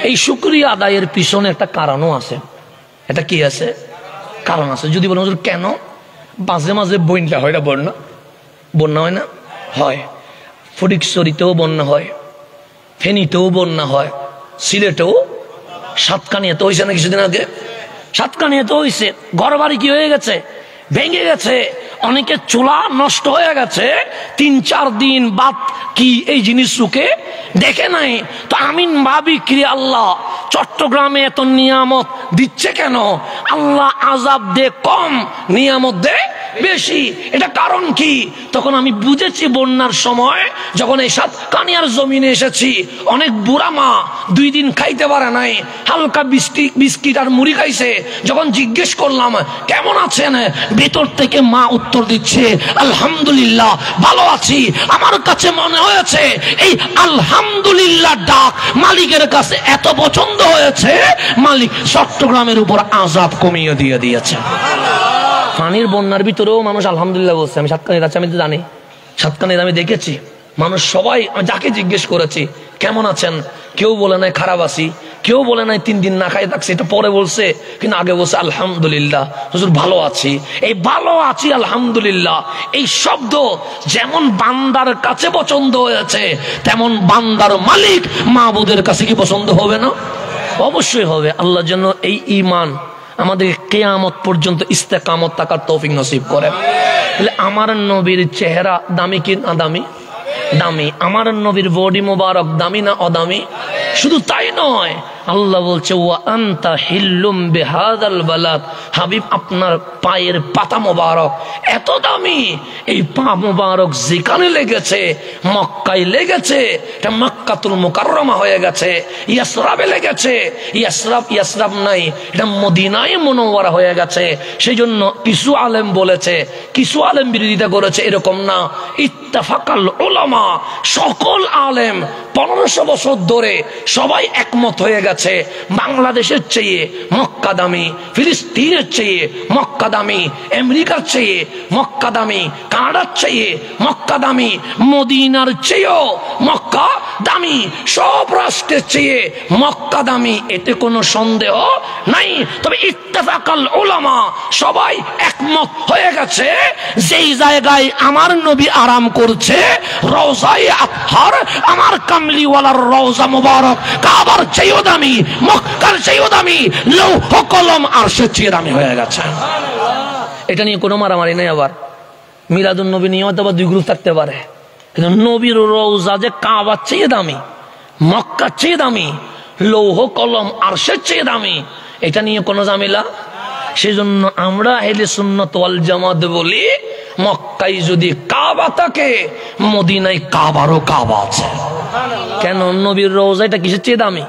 এই শুকরিয়া আদায়ের পিছনে একটা কারণও আছে। এটা কি আছে? কারণ আছে। যদি বলেন হুজুর কেন? মাঝে মাঝে বন্যা হয় না, বন্যা হয় না? হয়। ফটিকছড়িতেও বন্যা হয়, ফেনীতেও বন্যা হয়, সিলেটেও, সাতকানিয়াতে হয়েছে না কিছুদিন আগে? সাতকানিয়াতে হয়েছে। ঘর বাড়ি কি হয়ে গেছে? ভেঙে গেছে। অনেকে চুলা নষ্ট হয়ে গেছে, 3-4 দিন বাদ কি এই জিনিস সুখে দেখে নাই। তো আমিন ভাবি কি আল্লাহ চট্টগ্রামে এত নিয়ামত দিচ্ছে কেন? আল্লাহ আযাব দে কম, নিয়ামত দে বেশি। এটা কারণ কি? তখন আমি বুঝেছি বন্যার সময় যখন এই সাতকানিয়ার জমিনে এসেছি, অনেক বুড়া মা 2 দিন খাইতে পারে নাই, হালকা বিস্কিট আর মুড়ি খাইছে। যখন জিজ্ঞেস করলাম কেমন আছেন, ভেতর থেকে মা উত্তর দিচ্ছে আলহামদুলিল্লাহ ভালো আছি। আমার কাছে মনে হয়েছে এই আলহামদুলিল্লাহ ডাক মালিকের কাছে এত পছন্দ হয়েছে, মালিক চট্টগ্রামের উপর আযাব কমিয়ে দিয়ে দিয়েছে। পানির বন্যার ভিতরেও মানুষ আলহামদুলিল্লাহ বলছে। আমি সাতকানির আছে, আমি তো জানি সাতকানির, আমি দেখেছি মানুষ সবাই যাকে জিজ্ঞেস করেছি কেমন আছেন, কেউ বলে নাই খারাপ আছি, কেউ বলে নাই 3 দিন না খাই থাকছে, এটা পরে বলছে, কিন্তু আগে বলছে আলহামদুলিল্লাহ হুজুর ভালো আছি। এই ভালো আছি আলহামদুলিল্লাহ এই শব্দ যেমন বান্দার কাছে পছন্দ হয়েছে, তেমন বান্দার মালিক মাবুদের কাছে কি পছন্দ হবে না? অবশ্যই হবে। আল্লাহ যেন এই ঈমান আমাদের কিয়ামত পর্যন্ত ইস্তেকামত থাকার তৌফিক নসিব করে। তাহলে আমার নবীর চেহারা দামি কি না দামি? দামি। আমার নবীর বডি মোবারক দামি না অদামি? শুধু তাই নয়, আল্লাহ বলছে ওয়া আনতা হিল্লুম বিহাদাল বালাদ, হাবিব আপনার পায়ের পাতা মোবারক এত দামি, এই পা মোবারক যেখানে লেগেছে মক্কায় লেগেছে, এটা মক্কাতুল মুকাররমা হয়ে গেছে। ইয়াসরাবে লেগেছে, ইয়াসরাব নাই, এটা মদিনায় মুনাওয়ারা হয়ে গেছে। সেই জন্য কিছু আলেম বলেছে, কিছু আলেম বিরোধিতা করেছে, এরকম না। ইত্তাফাকাল উলামা, সকল আলেম 1500 বছর ধরে সবাই একমত হয়ে গেছে বাংলাদেশের চেয়ে মক্কা দামি, ফিলিস্তিনের চেয়ে মক্কা দামি, আমেরিকার চেয়ে মক্কা দামি, কানাডার চেয়ে মক্কা দামি, মদিনার চেয়েও মক্কা দামি, সব রাষ্ট্রের চেয়ে মক্কা দামি, এতে কোনো সন্দেহ নাই। তবে ইত্তেফাকাল উলামা, সবাই একমত হয়ে গেছে যেই জায়গায় আমার নবী আরাম করছে রওজায়ে আতহার, আমার কামলিওয়ালার রওজা মুবারক কাবার চেয়েও দামি, মক্কার চেয়েও দামি, লৌহ কলম আরশের চেয়ে দামি হয়ে গেছে। এটা নিয়ে কোনো মারামারি নেই। আবার মিলাদুন নবী নিয়ে হয়তো দুই গ্রুপ থাকতে পারে, কিন্তু নবীর রওজা যে কাবার চেয়ে দামি, মক্কার চেয়ে দামি, লৌহ কলম আরশের চেয়ে দামি, এটা নিয়ে কোনো ঝামেলা। সেজন্য আমরা আহলে সুন্নাত ওয়াল জামাত বলি মক্কায় যদি কাবা থাকে মদিনায় কাবারও কাবা আছে। কেন? নবীর রওজা এটা কিসের চেয়ে দামি?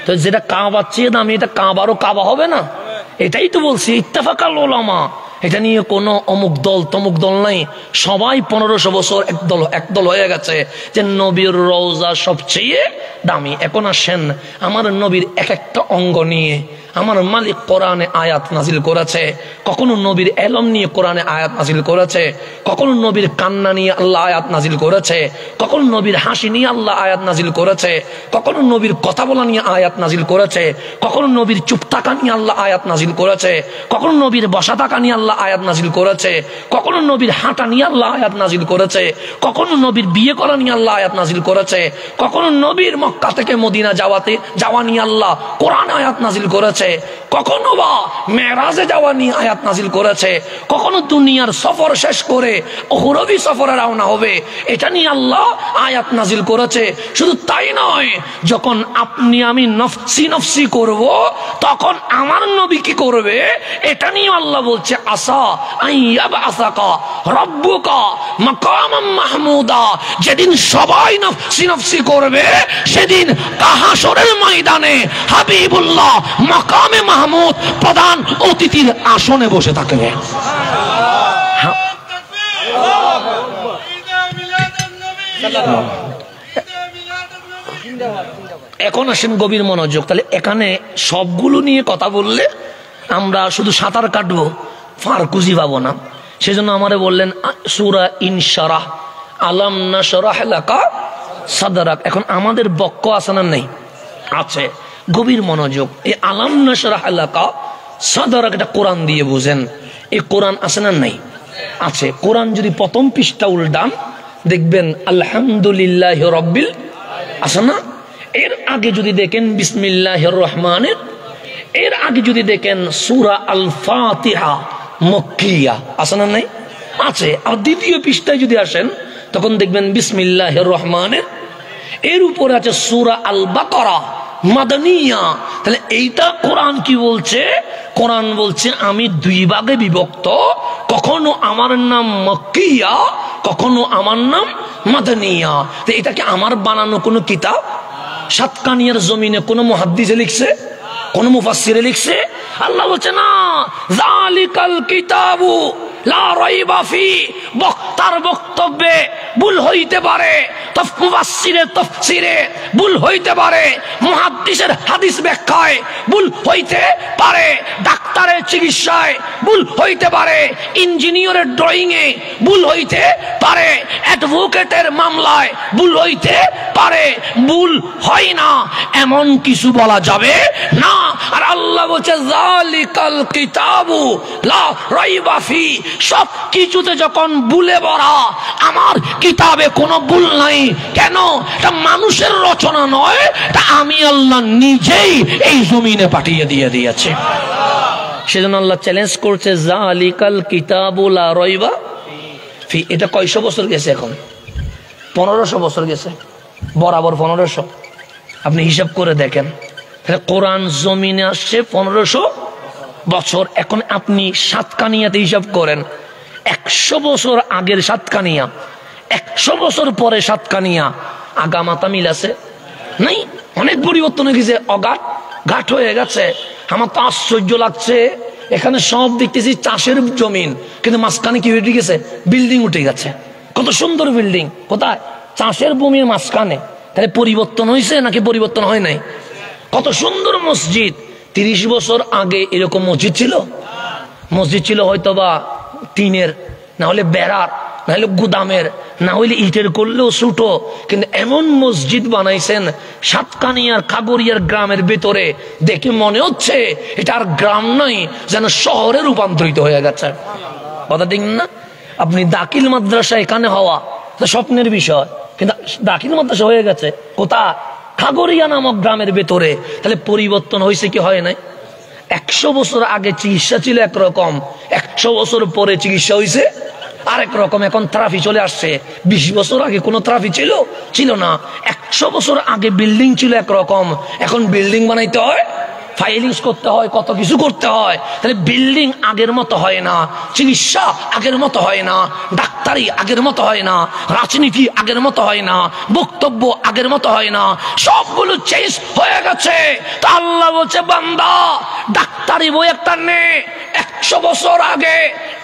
তো যেটা কাবার চেয়ে দামি এটা কাবারও কাবা হবে না? এটাই তো বলছি ইত্তেফাকাল উলামা। এটা নিয়ে কোনো অমুক দল তমুক দল নাই, সবাই 1500 বছর একদল হয়ে গেছে যে নবীর রওজা সবচেয়ে দামি। এখন আসেন আমার নবীর এক একটা অঙ্গ নিয়ে আমার মালিক কোরআনে আয়াত নাজিল করেছে। কখনো নবীর এলম নিয়ে কোরআনে আয়াত নাজিল করেছে, কখনো নবীর কান্না নিয়ে আল্লাহ আয়াত নাজিল করেছে, কখনো নবীর হাসি নিয়ে আল্লাহ আয়াত নাজিল করেছে, কখনো নবীর কথা বলা নিয়ে আয়াত নাজিল করেছে, কখনো নবীর চুপ থাকা নিয়ে আল্লাহ আয়াত নাজিল করেছে, কখনো নবীর বসা থাকা নিয়ে আল্লাহ আয়াত নাজিল করেছে, কখনো নবীর হাঁটা নিয়ে আল্লাহ আয়াত নাজিল করেছে, কখনো নবীর বিয়ে করা নিয়ে আল্লাহ আয়াত নাজিল করেছে, কখনো নবীর মক্কা থেকে মদিনা যাওয়া নিয়ে আল্লাহ কোরআন আয়াত নাজিল করেছে, কখনো বা মেরাজে যাওয়া নিয়ে আয়াত নাজিল করেছে, কখনো দুনিয়ার সফর শেষ করে উহরবি সফরে রওনা হবে এটা নিয়ে আল্লাহ আয়াত নাজিল করেছে। শুধু তাই নয়, যখন আপনি আমি নফসি নফসি করব তখন আমার নবী কি করবে এটা নিয়ে আল্লাহ বলছে আসা আইয়াবআসাকা রাব্বুকা মাকামাম মাহমুদা। যেদিন সবাই নফসি নফসি করবে সেদিন হাসরের ময়দানে হাবিবুল্লাহ মাকামে মাহমুদ প্রধান অতিথির আসনে বসে থাকবে। এখন আসেন গভীর মনোযোগ। তাহলে এখানে সবগুলো নিয়ে কথা বললে আমরা শুধু সাঁতার কাটবো, ফার খুঁজি পাবো না। সেজন্য আমারে বললেন সূরা ইনশারাহ, আলাম নাশরাহ লাকা সাদরাক। এখন আমাদের বক্ক আছে না? নেই, আছে। গভীর মনোযোগ। এই আলাম নাশরাহ লাকা সাদরাক এটা কোরআন দিয়ে বুঝেন। এই কোরআন আছে না? নাই, আছে। কোরআন যদি প্রথম পৃষ্ঠা উল্টান দেখবেন আলহামদুলিল্লাহি রাব্বিল আছে না? এর আগে যদি দেখেন বিসমিল্লাহির রহমানির, এর আগে যদি দেখেন সূরা আল ফাতিহা মক্কিয়া আছে না? নাই, আছে। আর দ্বিতীয় পৃষ্ঠায় যদি আসেন তখন দেখবেন বিসমিল্লাহির রহমানির, এর উপরে আছে সূরা আল বাকারা মাদানিয়া। তাহলে এইটা কোরআন কি বলছে? কোরআন বলছে আমি দুই ভাগে বিভক্ত, কখনো আমার নাম মক্কিয়া, কখনো আমার নাম মাদানিয়া। তো এটা কি আমার বানানো কোনো কিতাব? সাতকানিয়ার জমিনে কোনো মুহাদ্দিসে লিখছে? কোন মুফাসসিরে লিখছে? আল্লাহ বলছে না, যালিকাল কিতাবু লা রাইবা ফি। বক্তার বক্তব্যে ভুল হইতে পারে, মুফাসসিরের তাফসীরে ভুল হইতে পারে, মুহাদ্দিসের হাদিস ব্যাখ্যায় ভুল হইতে পারে, ডাক্তারের চিকিৎসায় ভুল হইতে পারে, ইঞ্জিনিয়ারের ড্রয়িং এ ভুল হইতে পারে, অ্যাডভোকেটের মামলায় ভুল হইতে পারে। ভুল হয় না এমন কিছু বলা যাবে না। আর আল্লাহ বলছে যালিকাল কিতাবু লা রাইবা ফি। সব কিছুতে যখন ভুলে ভরা, আমার কিতাবে কোনো ভুল নাই। কেন? এটা মানুষের রচনা নয়, এটা আমি আল্লাহ নিজেই এই জমিনে পাঠিয়ে দিয়েছে। সেজন্য আল্লাহ চ্যালেঞ্জ করছে যালিকাল কিতাবু লা রাইবা ফি। এটা কয়শো বছর গেছে? এখন 1500 বছর গেছে। বরাবর 1500। আপনি হিসাব করে দেখেন তাহলে কোরআন জমিনে আসছে 1500 বছর। এখন আপনি সাতকানিয়াতে হিসাব করেন, 100 বছর আগের সাতকানিয়া, 100 বছর পরে সাতকানিয়া, আগামাতা মিল আছে নাই? অনেক পরিবর্তন হয়ে গেছে, অগাট ঘাট হয়ে গেছে। আমার তো আশ্চর্য লাগছে, এখানে সব দেখতেছি চাষের জমিন, কিন্তু মাঝখানে কি উঠে গেছে? বিল্ডিং উঠে গেছে। কত সুন্দর বিল্ডিং, কোথায়? চাষের ভূমির মাঝখানে। তাহলে পরিবর্তন হয়েছে নাকি পরিবর্তন হয় নাই? কত সুন্দর মসজিদ। 30 বছর আগে এরকম মসজিদ ছিল? মসজিদ ছিল হয়তোবা টিনের, না হলে বেড়ার, না হলে গুদামের, না হলে ইটের করলেও ছোট। কিন্তু এমন মসজিদ বানাইছেন সাতকানিয়ার খাগড়িয়ার গ্রামের ভেতরে, দেখে মনে হচ্ছে এটা আর গ্রাম নাই, যেন শহরে রূপান্তরিত হয়ে গেছে। কথা ঠিক না? আপনি দাখিল মাদ্রাসা এখানে হওয়া তো স্বপ্নের বিষয়, কিন্তু দাখিল মাদ্রাসা হয়ে গেছে কোথায়? খাগড়িয়া নামক গ্রামের ভেতরে। তাহলে পরিবর্তন হয়েছে কি হয় নাই? 100 বছর আগে চিকিৎসা ছিল একরকম, 100 বছর পরে চিকিৎসা হয়েছে আরেক রকম। এখন ট্রাফি চলে আসছে। 20 বছর আগে কোনো ট্রাফি ছিল না। 100 বছর আগে বিল্ডিং ছিল একরকম, এখন বিল্ডিং বানাইতে হয়, ফাইলিংস করতে হয়, কত কিছু করতে হয়। তাহলে বিল্ডিং আগের মতো হয় না, চিকিৎসা আগের মতো হয় না, ডাক্তারি আগের মতো হয় না, রাজনীতি আগের মতো হয় না, বক্তব্য আগের মতো হয় না, সবগুলো চেঞ্জ হয়ে গেছে। তা আল্লাহ বলছে, বান্দা ডাক্তারি বই একটা নে, 100 বছর আগে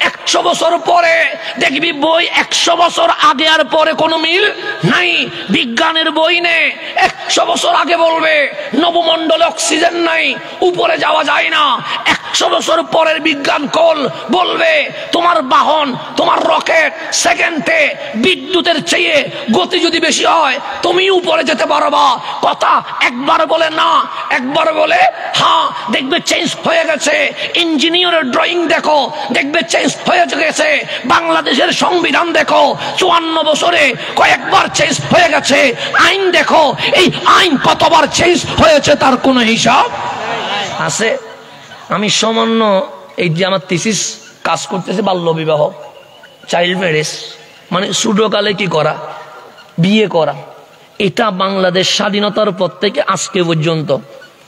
100 বছর পরে দেখবি বই 100 বছর আগে আর পরে কোনো মিল নাই। বিজ্ঞানের বই নে, 100 বছর আগে বলবে নবমণ্ডলে অক্সিজেন নাই, উপরে যাওয়া যায় না। 100 বছর পরের বিজ্ঞান কল বলবে তোমার বাহন, তোমার রকেট সেকেন্ডে বিদ্যুতের চেয়ে গতি যদি বেশি হয় তুমি উপরে যেতে পারবা। কথা একবার বলে না, একবার বলে হ্যাঁ, দেখবে চেঞ্জ হয়ে গেছে। ইঞ্জিনিয়ারের ড্রয়িং দেখো, দেখবে চেঞ্জ হয়ে গেছে। বাংলাদেশের সংবিধান দেখো, 54 বছরে কয়েকবার চেঞ্জ হয়ে গেছে। আইন দেখো, এই আইন কতবার চেঞ্জ হয়েছে তার কোনো হিসাব আছে? আমি সামান্য এই যে আমার থিসিস কাজ করতেছে বাল্য বিবাহ, চাইল্ড ম্যারেজ, মানে ছোটকালে কি করা, বিয়ে করা। এটা বাংলাদেশ স্বাধীনতার পর থেকে আজকে পর্যন্ত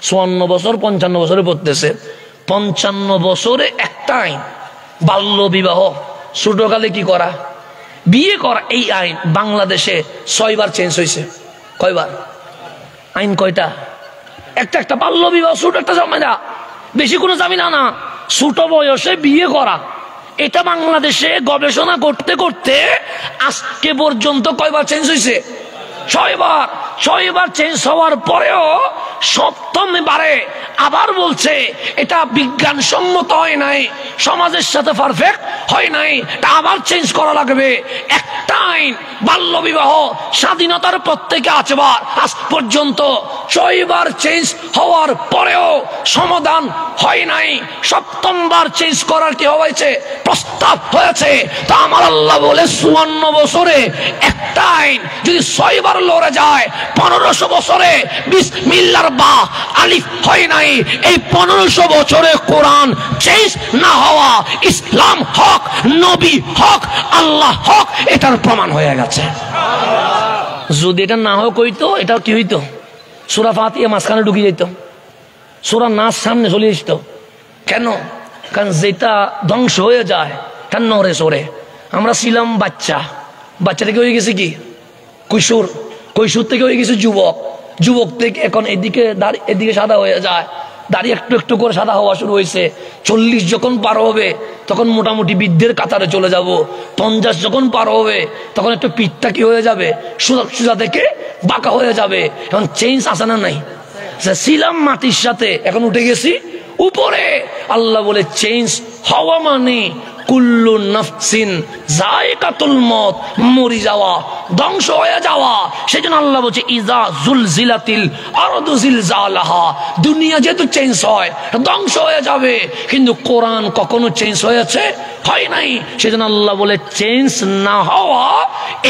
54 বছর 55 বছরে পড়তেছে। 55 বছরে একটা আইন, বাল্য বিবাহ, ছোটকালে কি করা, বিয়ে করা। এই আইন বাংলাদেশে 6 বার চেঞ্জ হয়েছে। কয়বার? আইন কয়টা? একটা বাল্য বিবাহ, ছোট একটা জামিনা, বেশি কোনো জামিনা না, ছোট বয়সে বিয়ে করা। এটা বাংলাদেশে গবেষণা করতে করতে আজকে পর্যন্ত কয়বার চেঞ্জ হয়েছে? 6 বার। 6 বার চেঞ্জ হওয়ার পরেও 7ম বারে আবার বলছে এটা বিজ্ঞানসম্মত হয় নাই, সমাজের সাথে পারফেক্ট হয় নাই, তা আবার চেঞ্জ করা লাগবে। একটা আইন বাল্য বিবাহ স্বাধীনতার পর থেকে আজ পর্যন্ত 6 বার চেঞ্জ হওয়ার পরেও সমাধান হয় নাই। 7ম বার চেঞ্জ করার কি হয়েছে? প্রস্তাব হয়েছে। তা আমার আল্লাহ বলে 54 বছরে একটা আইন যদি 6 বার লড়ে যায়, 1500 বছরে বিসমিল্লাহর বা আলিফ হয় নাই। এই 1500 বছরে কোরআন চেঞ্জ না হওয়া, ইসলাম হক, নবী হক, আল্লাহ হক, এটার প্রমাণ হয়ে গেছে। যদি এটা না হোক হইতো, এটা কি হইতো? সূরা ফাতিহা মাঝখানে ঢুকে যেত, সূরা নাস সামনে চলে আসতো। কেন? কারণ যেটা ধ্বংস হয়ে যায় তার নড়ে সরে। আমরা ছিলাম বাচ্চা, বাচ্চা থেকে হয়ে গেছে কি কৈশোর, কৈশোর থেকে হয়ে গেছে যুবক, যুবক থেকে এখন এদিকে সাদা হয়ে যায়, দাড়ি একটু একটু করে সাদা হওয়া শুরু হয়েছে। 40 যখন পার হবে তখন মোটামুটি বৃদ্ধের কাতারে চলে যাব। 50 যখন পার হবে তখন একটু পিঠটা কি হয়ে যাবে, সোজা থেকে বাঁকা হয়ে যাবে। এখন চেঞ্জ আসে না নাই? ছিলাম মাটির সাথে, এখন উঠে গেছি উপরে। আল্লাহ বলে চেঞ্জ হওয়া মানে কুল্লু নাফসিন যায়কাতুল মউত, মরি যাওয়া, ধ্বংস হয়ে যাওয়া। সেজন্য আল্লাহ বলছে ইজা জুলজিলাতিল আরদু জিলজালাহা। দুনিয়া যেহেতু চেঞ্জ হয়, ধ্বংস হয়ে যাবে, কিন্তু কোরআন কখনো চেঞ্জ হয়েছে? হয় নাই। সেজন্য আল্লাহ বলে চেঞ্জ না হওয়া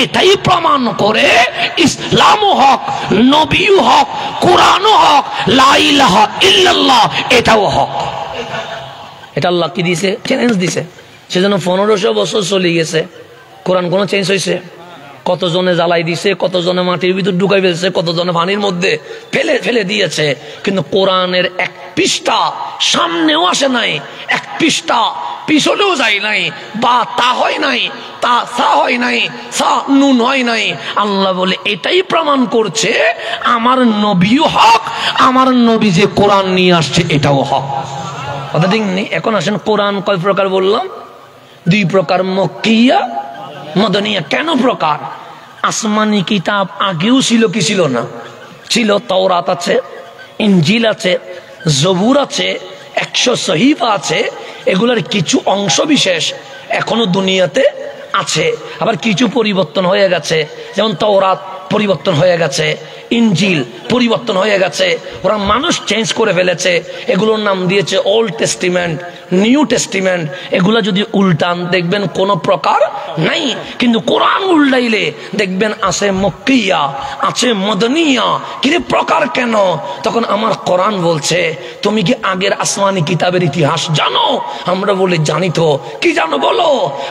এটাই প্রমাণ করে ইসলামও হক, নবীও হক, কোরআনও হক, লা ইলাহা ইল্লাল্লাহ এটাও হক। এটা আল্লাহ কি দিয়েছে? চ্যালেঞ্জ দিছে। সেজন্য 1500 বছর চলে গেছে, কোরআন কোনো চেঞ্জ হয়েছে? কতজনে জ্বালাই দিছে, কতজনে মাটির ভিতর ঢুকাই ফেলছে, কতজনে পানির মধ্যে ফেলে ফেলে দিয়েছে, কিন্তু কোরআনের এক পৃষ্ঠা সামনেও আসে নাই, এক পৃষ্ঠা পিছনেও যায় নাই, বা তা হয় নাই, তা সা হয় নাই, সা নুন হয় নাই। আল্লাহ বলে এটাই প্রমাণ করছে আমার নবীও হক, আমার নবী যে কোরআন নিয়ে আসছে এটাও হক। কথা ঠিক নেই? এখন আসেন, কোরআন কয় প্রকার বললাম? 2 প্রকার, মক্কিয়া, মদনিয়া। কেন প্রকার? আসমানি কিতাব আগেও ছিল কি ছিল না? ছিল। তাওরাত আছে, ইনজিল আছে, জবুর আছে, 100 সহিফা আছে। এগুলোর কিছু অংশ বিশেষ এখনো দুনিয়াতে আছে, আবার কিছু পরিবর্তন হয়ে গেছে। যেমন তাওরাত পরিবর্তন হয়ে গেছে, ইনজিল পরিবর্তন হয়ে গেছে, ওরা মানুষ চেঞ্জ করে ফেলেছে। এগুলোর নাম দিয়েছে ওল্ড টেস্টিমেন্ট, নিউ টেস্টিমেন্ট। এগুলা যদি উল্টান দেখবেন কোনো প্রকার নাই, কিন্তু কোরআন উল্টাইলে দেখবেন আছে মক্কিয়া, আছে মদনিয়া। কিরে প্রকার কেন? তখন আমার কোরআন বলছে তুমি কি আগের আসমানি কিতাবের ইতিহাস জানো? আমরা বলি জানি। তো কি জানো বলো?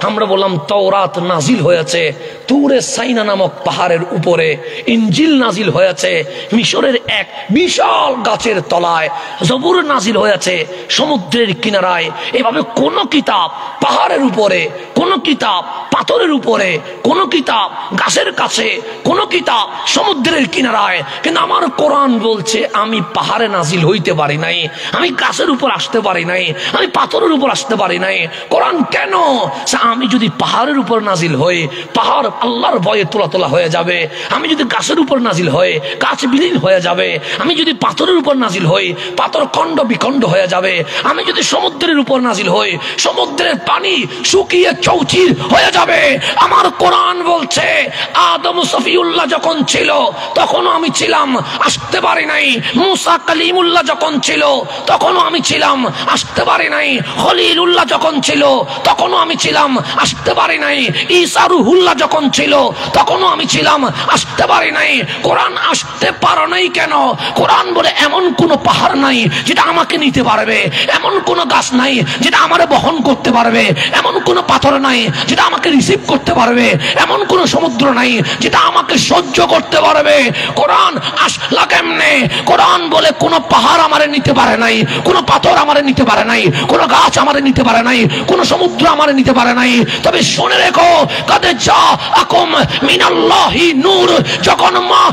আমরা বললাম তাওরাত নাজিল হয়েছে তুরে সাইনা নামক পাহাড়ের উপরে, ইনজিল নাজিল হয়েছে মিশরের এক বিশাল গাছের তলায়, জবুর নাজিল হয়েছে সমুদ্রের কিনারায়। এভাবে কোন কিতাব পাহাড়ের উপরে, কোন কিতাব পাথরের উপরে, কোন কিতাব গাছের কাছে, কোন কিতাব সমুদ্রের কিনারায়। কিন্তু আমার কোরআন বলছে আমি পাহাড়ে নাজিল হইতে পারি নাই, আমি গাছের উপর আসতে পারি নাই, আমি পাথরের উপর আসতে পারি নাই। কোরআন কেন? আমি যদি পাহাড়ের উপর নাজিল হই, পাহাড় আল্লাহর ভয়ে তোলা তোলা হয়ে যাবে। আমি যদি গাছের উপর নাজিল হই, গাছ বিলীন হয়ে যাবে। আমি যদি পাথরের উপর নাজিল হই, পাথর খণ্ড বিখণ্ড হয়ে যাবে। আমি যদি সমুদ্রের উপর নাজিল হই, সমুদ্রের পানি শুকিয়ে চৌচির হয়ে যাবে। আমার কোরআন বলছে আদম সফিউল্লাহ যখন ছিল তখনও আমি ছিলাম, আসতে পারি নাই। মুসা কালিমুল্লাহ যখন ছিল তখনও আমি ছিলাম, আসতে পারি নাই। খলিলুল্লাহ যখন ছিল তখনও আমি ছিলাম, আসতে পারি নাই। ঈসা রুহুল্লাহ যখন ছিল তখনও আমি ছিলাম, আসতে পারি নাই। কোরআন আসতে পারো নাই কেন? কোরআন বলে এমন কোন পাহাড় নাই যেটা আমাকে নিতে পারবে, এমন কোন গাছ নাই যেটা আমারে বহন করতে পারবে, এমন কোন পাথর নাই যেটা আমাকে রিসিভ করতে পারবে, এমন কোন সমুদ্র নাই যেটা আমাকে সহ্য করতে পারবে। কোরআন আসলা কেমনে? কোরআন বলে কোন পাহাড় আমারে নিতে পারে নাই, কোন পাথর আমারে নিতে পারে নাই, কোন গাছ আমারে নিতে পারে নাই, কোন সমুদ্র আমারে নিতে পারে নাই। তবে শুনে রেখো, কাদে যা আকুম মিনাল্লাহি নূর, যখন মা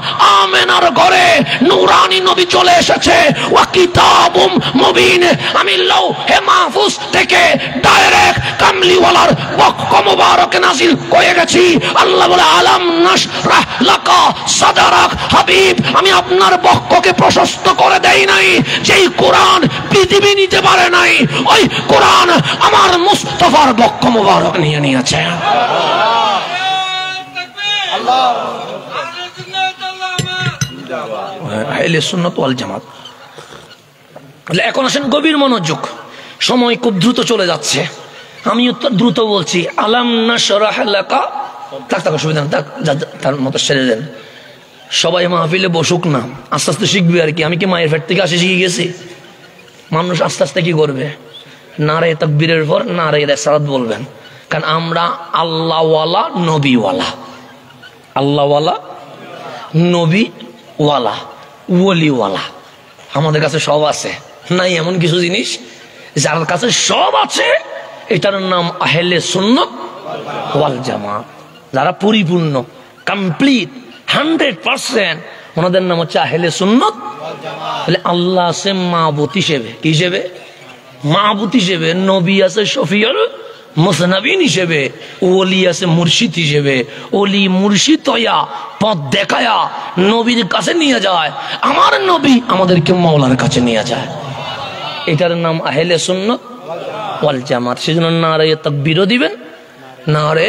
আমেনার ঘরে নূরানি নবী চলে এসেছে, ওয়া কিতাবুম মুবিন, আমি লৌহে মাহফুজ থেকে ডাইরেক্ট কামলিওয়ালার বক্ষ মুবারক নাজিল হয়ে গেছি। আল্লাহ বলে আলাম নাশরাহ লাকা সাদরাক, হাবিব আমি আপনার বক্ষকে প্রশস্ত করে দেই নাই। যেই কোরআন পৃথিবী নিতে পারে নাই, ওই কোরআন আমার মুস্তাফার বক্ষ মুবারক নিয়ে নিয়েছে। আহলে সুন্নাত ওয়াল জামাত। এখন আসেন গভীর মনোযোগ, সময় খুব দ্রুত চলে যাচ্ছে, আমি উত্তর দ্রুত বলছি। আলাম নাশরাহ লাকা, থাক অসুবিধা না, তার মতো সেরে দেন। সবাই মাহফিলে বসুক না, আস্তে আস্তে শিখবে আর কি। আমি কি মায়ের পেট থেকে আসে শিখে গেছি? মানুষ আস্তে আস্তে কি করবে? নারে তাকবীরের পর নারে রিসালাত বলবেন, কারণ আমরা আল্লাহওয়ালা নবীওয়ালা, আল্লাহওয়ালা নবীওয়ালা ওলিওয়ালা। আমাদের কাছে সব আছে, নাই এমন কিছু জিনিস যার কাছে সব আছে, এটার নাম আহলে সুন্নাত ওয়াল জামাত। যারা পরিপূর্ণ, কমপ্লিট, 100%, ওনাদের নাম হচ্ছে আহলে সুন্নাত ওয়াল জামাত। আল্লাহ আছে মাবুদ হিসেবে, কি হিসেবে? মাবুদ হিসেবে। নবী আছে শফিউল মুসনাবিন হিসেবে, ওলি আছে মুর্শিদ হিসেবে। ওলি মুর্শিদ হইয়া পথ দেখায়া নবীর কাছে নিয়ে যায়, আমার নবী আমাদেরকে মাওলার কাছে নিয়ে যায়। এটার নাম আহলে সুন্নাত ওয়াল জামাত। সেজন্য নারে তাকবীরও দিবেন, নারে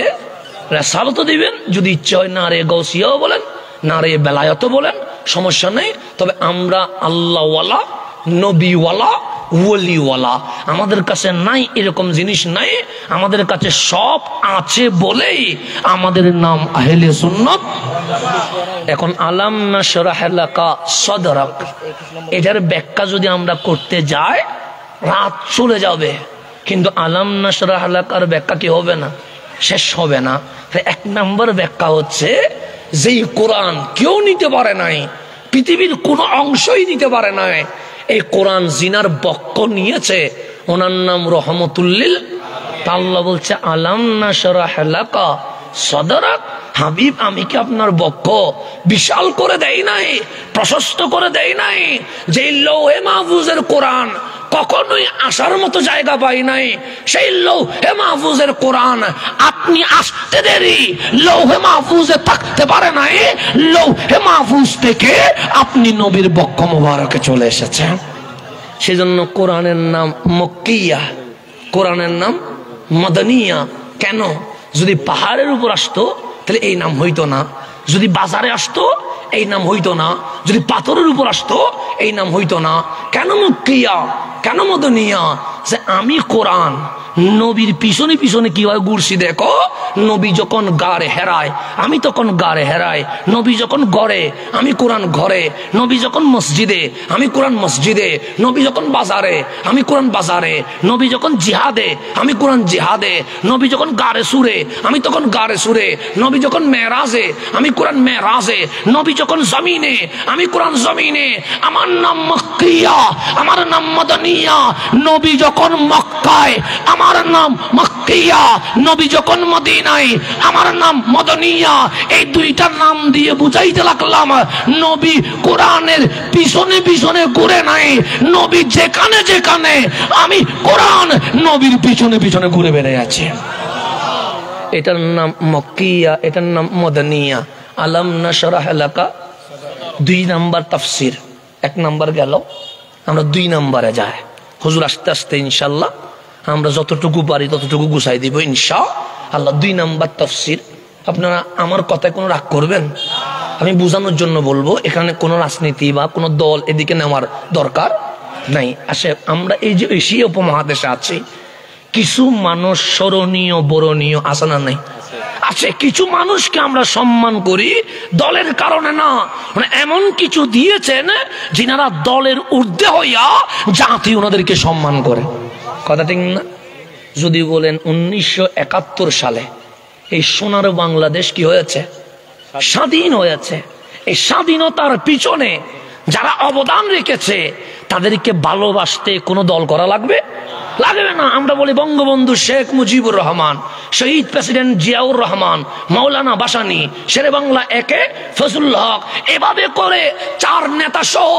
রিসালাতও দিবেন, যদি ইচ্ছা হয় নারে গাউসিয়াও বলেন, নারে বেলায়েতও বলেন, সমস্যা নেই। তবে আমরা আল্লাহওয়ালা, নবীওয়ালা, ওলিওয়ালা। আমাদের কাছে নাই এরকম জিনিস নাই, আমাদের কাছে সব আছে বলেই আমাদের নাম আহলে সুন্নাত। এখন আলাম নাশরাহ লাকা সাদরাক, এটার ব্যাখ্যা যদি আমরা করতে যাই রাত চলে যাবে, কিন্তু আলাম নাশরাহ লাকার ব্যাখ্যা কি হবে না? শেষ হবে না। এক নম্বর ব্যাখ্যা হচ্ছে, যেই কোরআন কেউ নিতে পারে নাই, পৃথিবীর কোন অংশই নিতে পারে নাই, এই কোরআন জিনার বক্ষ নিয়েছে, ওনার নাম রহমতুল্লিল। আল্লাহ বলছে আলাম নাশরাহ লাকা সদরাক, হাবিব আমি কি আপনার বক্ষ বিশাল করে দেই নাই, প্রশস্ত করে দেই নাই? যে লৌহে মাহফুজের কোরআন কখনোই আসার মতো জায়গা পাই নাই, সেই লৌহে মাহফুজের কোরআন আপনি আসতে দেরি লৌহে মাহফুজে থাকতে পারে নাই, লৌহে মাহফুজ থেকে আপনি নবীর বক্ষ মোবারকে চলে এসেছেন। সেজন্য কোরআনের নাম মক্কিয়া, কোরআনের নাম মদনিয়া। কেন? যদি পাহাড়ের উপর আসতো তাহলে এই নাম হইতো না, যদি বাজারে আসতো এই নাম হইতো না, যদি পাথরের উপর আসতো এই নাম হইতো না। কেন মক্কিয়া, কেন মদনিয়া? যে আমি কোরআন নবীর পিছনে পিছনে কিভাবে ঘুরছি দেখো। নবী যখন গাড়ে হেরায় আমি তখন গাড়ে হেরাই, নবী যখন ঘরে আমি কোরআন ঘরে, নবী যখন মসজিদে আমি কোরআন মসজিদে, নবী যখন বাজারে আমি কোরআন বাজারে, নবী যখন জিহাদে আমি কোরআন জিহাদে, নবী যখন গাড়ে সুরে আমি তখন গাড়ে সুরে, নবী যখন মেরাজে আমি কোরআন মেরাজে, নবী যখন জমিনে আমি কোরআন জমিনে। আমার নাম মক্কিয়া, আমার নাম মদনিয়া। নবী যখন মক্কায় আমার নাম মক্কিয়া, নবী যখন মদিনায় আমার নাম মদনিয়া। এই দুইটা নাম দিয়ে বুঝাইতে লাগলাম, নবী কোরআনের পিছনে পিছনে ঘুরে নাই, নবী যেখানে যেখানে আমি কোরআন নবীর পিছনে পিছনে ঘুরে বেড়ে আছে। এটার নাম মক্কিয়া, এটার নাম মদনিয়া। আলাম নাশরাহ লাকা দুই নাম্বার তাফসির, এক নাম্বার গেল, আমরা দুই নাম্বারে যাই। হুজুর আস্তে আস্তে ইনশাল্লাহ আমরা যতটুকু পারি ততটুকু গুছাই দিব ইনশাআল্লাহ। দুই নাম্বার তাফসির। আপনারা আমার কথায় কোনো রাগ করবেন? আমি বোঝানোর জন্য বলবো, এখানে কোনো রাজনীতি বা কোনো দল এদিকে নেওয়ার দরকার নাই। আসে আমরা এই যে এশিয়া উপমহাদেশে আছি, কিছু মানুষ স্মরণীয় বরণীয় আছে না নাই? আছে। কিছু মানুষকে আমরা সম্মান করি দলের কারণে না, মানে এমন কিছু দিয়েছেন যিনারা দলের ঊর্ধ্বে হইয়া জাতি ওনাদেরকে সম্মান করে। কথা ঠিক না? যদি বলেন 1971 সালে এই সোনার বাংলাদেশ কি হয়েছে? স্বাধীন হয়েছে। এই স্বাধীনতার পিছনে যারা অবদান রেখেছে তাদেরকে ভালোবাসতে কোনো দল করা লাগবে? লাগবে না। আমরা বলি বঙ্গবন্ধু শেখ মুজিবুর রহমান, শহীদ প্রেসিডেন্ট জিয়াউর রহমান, মাওলানা ভাসানী, শেরে বাংলা একে ফজলুল হক, এভাবে করে 4 নেতা সহ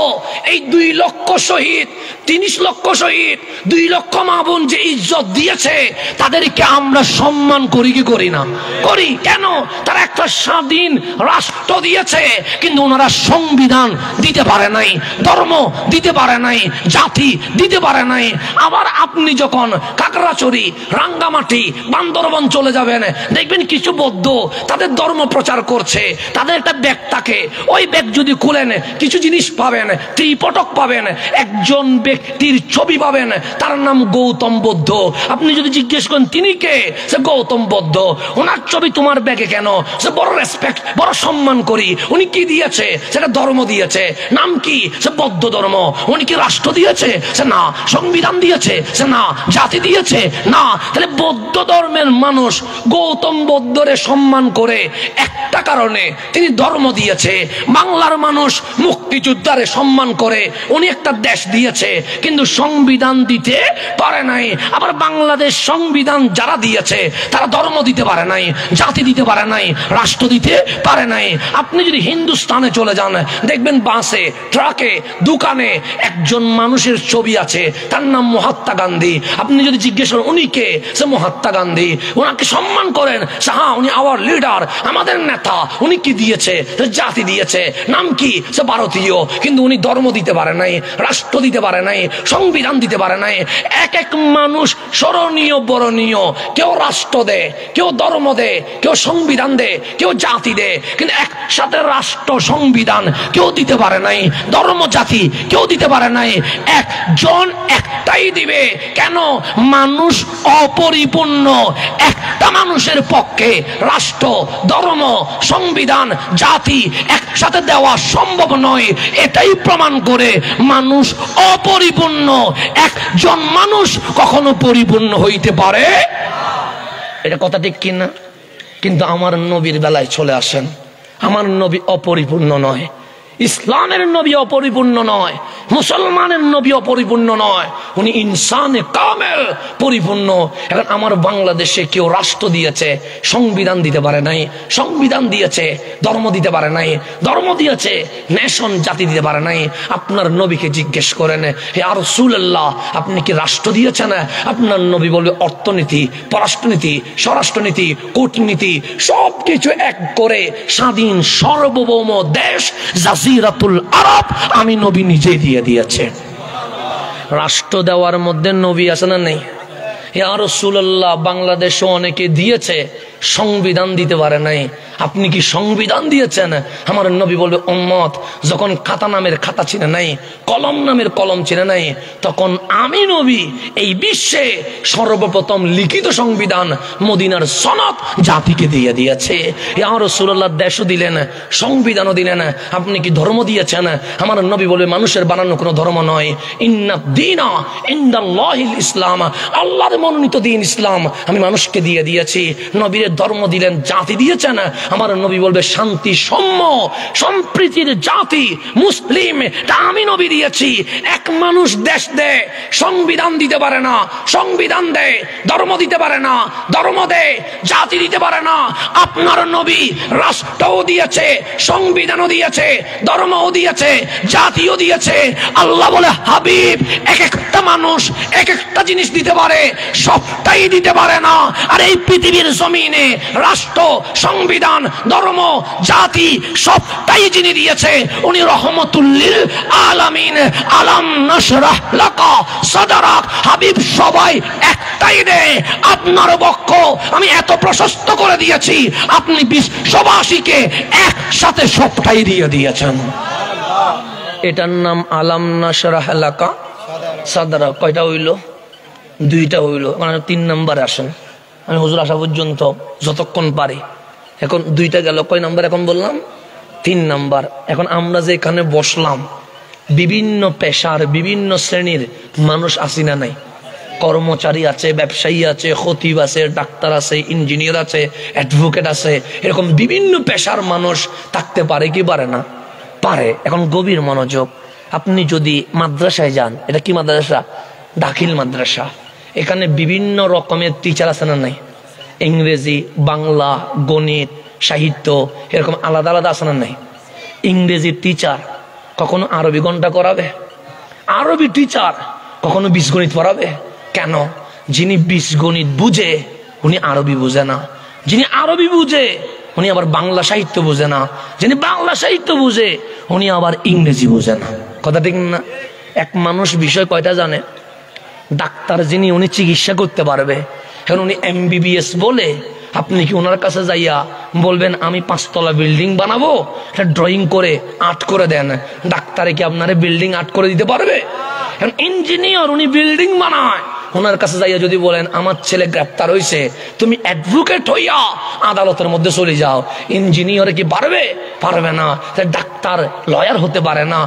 এই 2 লক্ষ শহীদ, 30 লক্ষ শহীদ, 2 লক্ষ মা বোন যে ইজ্জত দিয়েছে তাদেরকে আমরা সম্মান করি কি করি না? করি। কেন? তারা একটা স্বাধীন রাষ্ট্র দিয়েছে, কিন্তু ওনারা সংবিধান দিতে পারে নাই, ধর্ম দিতে পারে নাই, জাতি দিতে পারে নাই। আবার আপনি যখন কাকড়াছড়ি, রাঙ্গামাটি, বান্দরবন চলে যাবেন, দেখবেন কিছু বৌদ্ধ তাদের ধর্ম প্রচার করছে, তাদের একটা ব্যাগ থাকে, ওই ব্যাগ যদি খুলেন কিছু জিনিস পাবেন, ত্রিপটক পাবেন, একজন ব্যক্তির ছবি পাবেন, তার নাম গৌতম বুদ্ধ। আপনি যদি জিজ্ঞেস করেন তিনি কে, সে গৌতম বুদ্ধ। ওনার ছবি তোমার ব্যাগে কেন? সে বড় রেসপেক্ট, বড় সম্মান করি। উনি কি দিয়েছে? সেটা ধর্ম দিয়েছে। নাম কি? সে বৌদ্ধ ধর্ম। উনি কি রাষ্ট্র দিয়েছে? সে না। সংবিধান দিয়েছে? সে না। জাতি দিয়েছে? না। তাহলে বৌদ্ধ ধর্মের মানুষ গৌতম বুদ্ধরে সম্মান করে একটা কারণে, তিনি ধর্ম দিয়েছে। বাংলার মানুষ মুক্তিযোদ্ধারে সম্মান করে, উনি একটা দেশ দিয়েছে, কিন্তু সংবিধান দিতে পারে নাই। আবার বাংলাদেশ সংবিধান যারা দিয়েছে তারা ধর্ম দিতে পারে নাই, জাতি দিতে পারে নাই, রাষ্ট্র দিতে পারে নাই। আপনি যদি হিন্দুস্তানে চলে যান, দেখবেন বাসে, ট্রাকে, দোকানে একজন মানুষের ছবি আছে, তার নাম মহাত্মা গান্ধী। আপনি যদি জিজ্ঞেস করেন উনি কে, সে মহাত্মা গান্ধী। ওনাকে সম্মান করেন, হ্যাঁ উনি আওয়ার লিডার, আমাদের নেতা। উনি কি দিয়েছে? জাতি দিয়েছে। নাম কি? সে ভারতীয়, কিন্তু উনি ধর্ম দিতে পারে নাই, রাষ্ট্র দিতে পারে নাই, সংবিধান দিতে পারে নাই। এক এক মানুষ স্মরণীয় বরণীয়, কেউ রাষ্ট্র দে, কেউ ধর্ম দে, কেউ সংবিধান দে, কেউ জাতি দে, কিন্তু একসাথে রাষ্ট্র সংবিধান কেউ দিতে পারে নাই, ধর্ম জাতি কেউ দিতে পারে নাই। একজন একটাই দিবে। কেন? মানুষ অপরিপূর্ণ। একটা মানুষের পক্ষে রাষ্ট্র, ধর্ম, সংবিধান, জাতি একসাথে দেওয়া সম্ভব নয়। এটাই প্রমাণ করে মানুষ অপরিপূর্ণ। একজন মানুষ কখনো পরিপূর্ণ হইতে পারে। এটা কথা ঠিক কিনা? কিন্তু আমার নবীর বেলায় চলে আসেন, আমার নবী অপরিপূর্ণ নয়, ইসলামের নবী অপরিপূর্ণ নয়, মুসলমানের নবী অপরিপূর্ণ নয়, উনি ইনসানে কামেল, পরিপূর্ণ। এখন আমার বাংলাদেশে কেউ রাষ্ট্র দিয়েছে, সংবিধান দিতে পারে নাই, সংবিধান দিয়েছে, ধর্ম দিতে পারে নাই, ধর্ম দিয়েছে, নেশন জাতি দিতে পারে নাই। আপনার নবীকে জিজ্ঞেস করেন, হে রাসূলুল্লাহ, আপনি কি রাষ্ট্র দিয়েছেন? আপনার নবী বলবে অর্থনীতি, পররাষ্ট্রনীতি, স্বরাষ্ট্রনীতি, কূটনীতি সবকিছু এক করে স্বাধীন সার্বভৌম দেশ জাজিরাতুল আরব আমি নবী নিজে দিয়ে দিয়েছে। রাষ্ট্র দেওয়ার মধ্যে নবী আছে না নেই? ইয়া রাসূলুল্লাহ, বাংলাদেশে অনেকে দিয়েছে, সংবিধান দিতে পারে নাই, আপনি কি সংবিধান দিয়েছেন? আমার নবী বলবে উম্মত যখন খাতা নামের খাতা চিনে নাই, কলম নামের কলম চিনে নাই, তখন আমি নবী এই বিশ্বে সর্বপ্রথম লিখিত সংবিধান মদিনার সনদ জাতিকে দিয়ে দিয়েছে। ইয়া রাসূলুল্লাহ, দেশও দিলেন, সংবিধানও দিলেন, আপনি কি ধর্ম দিয়েছেন? আমার নবী বলবে মানুষের বানানো কোনো ধর্ম নয়, ইন্নাদ দীনা ইনদাল্লাহিল ইসলাম, আল্লাহর মনোনীত দিন ইসলাম আমি মানুষকে দিয়ে দিয়েছি। নবীর ধর্ম দিলেন, জাতি দিয়েছেন, আমার নবী বলবে শান্তি সৌম্য সম্প্রীতির জাতি মুসলিম তা আমি নবী দিয়েছি। এক মানুষ দেশ দেয়, সংবিধান দিতে পারে না, সংবিধান দেয়, ধর্ম দিতে পারে না, ধর্ম দেয়, জাতি দিতে পারে না। আপনার নবী রাষ্ট্রও দিয়েছে, সংবিধানও দিয়েছে, ধর্মও দিয়েছে, জাতিও দিয়েছে। আল্লাহ বলে হাবিব, এক একটা মানুষ এক একটা জিনিস দিতে পারে, সবটাই দিতে পারে না। আর এই পৃথিবীর জমিনে রাষ্ট্র, সংবিধান, ধর্ম, জাতি সবটাই যিনি দিয়েছে উনি রহমতুল লিল আলামিন। আলাম নাশরাহ লাকা সাদরাক, হাবিব সবাই একটাই দেয়, আপনার বক্ষ আমি এত প্রশস্ত করে দিয়েছি, আপনি বিশ্ববাসীকে একসাথে সবটাই দিয়ে দিয়েছেন। এটার নাম আলাম নাশরাহ লাকা সাদরাক। কয়টা হইল? দুইটা হইল। মানে 3 নম্বরে আসেন, আমি হুজুর আসা পর্যন্ত যতক্ষণ পারি। এখন দুইটা গেল, কয় নাম্বার এখন বললাম? 3 নাম্বার। এখন আমরা যে এখানে বসলাম, বিভিন্ন পেশার বিভিন্ন শ্রেণীর মানুষ আসি না নাই? কর্মচারী আছে, ব্যবসায়ী আছে, খতিব আছে, ডাক্তার আছে, ইঞ্জিনিয়ার আছে, অ্যাডভোকেট আছে, এরকম বিভিন্ন পেশার মানুষ থাকতে পারে কি পারে না? পারে। এখন গভীর মনোযোগ, আপনি যদি মাদ্রাসায় যান, এটা কি মাদ্রাসা? দাখিল মাদ্রাসা। এখানে বিভিন্ন রকমের টিচার আছে না নাই? ইংরেজি, বাংলা, গণিত, সাহিত্য এরকম আলাদা আলাদা আছে না নাই? ইংরেজির টিচার কখনো আরবি ঘন্টা করাবে? আরবি টিচার কখনো বীজগণিত পড়াবে? কেন? যিনি বীজগণিত বুঝে উনি আরবি বুঝে না, যিনি আরবি বুঝে উনি আবার বাংলা সাহিত্য বুঝে না, যিনি বাংলা সাহিত্য বুঝে উনি আবার ইংরেজি বুঝে না। কথা ঠিক না? এক মানুষ বিষয় কয়টা জানে? ডাক্তার যিনি, উনি চিকিৎসা করতে পারবে, এখন উনি MBBS বলে, আপনি কি ওনার কাছে যাইয়া বলবেন আমি 5 তলা বিল্ডিং বানাবো, এটা ড্রয়িং করে আর্ট করে দেন? ডাক্তারে কি আপনারে বিল্ডিং আর্ট করে দিতে পারবে? এখন ইঞ্জিনিয়ার, উনি বিল্ডিং বানায়, ওনার কাছে যাইয়া যদি বলেন আমার ছেলে গ্রেপ্তার হয়েছে, তুমি অ্যাডভোকেট হইয়া আদালতের মধ্যে চলে যাও, ইঞ্জিনিয়ার কি পারবে? পারবে না। ডাক্তার লয়ার হতে পারে না,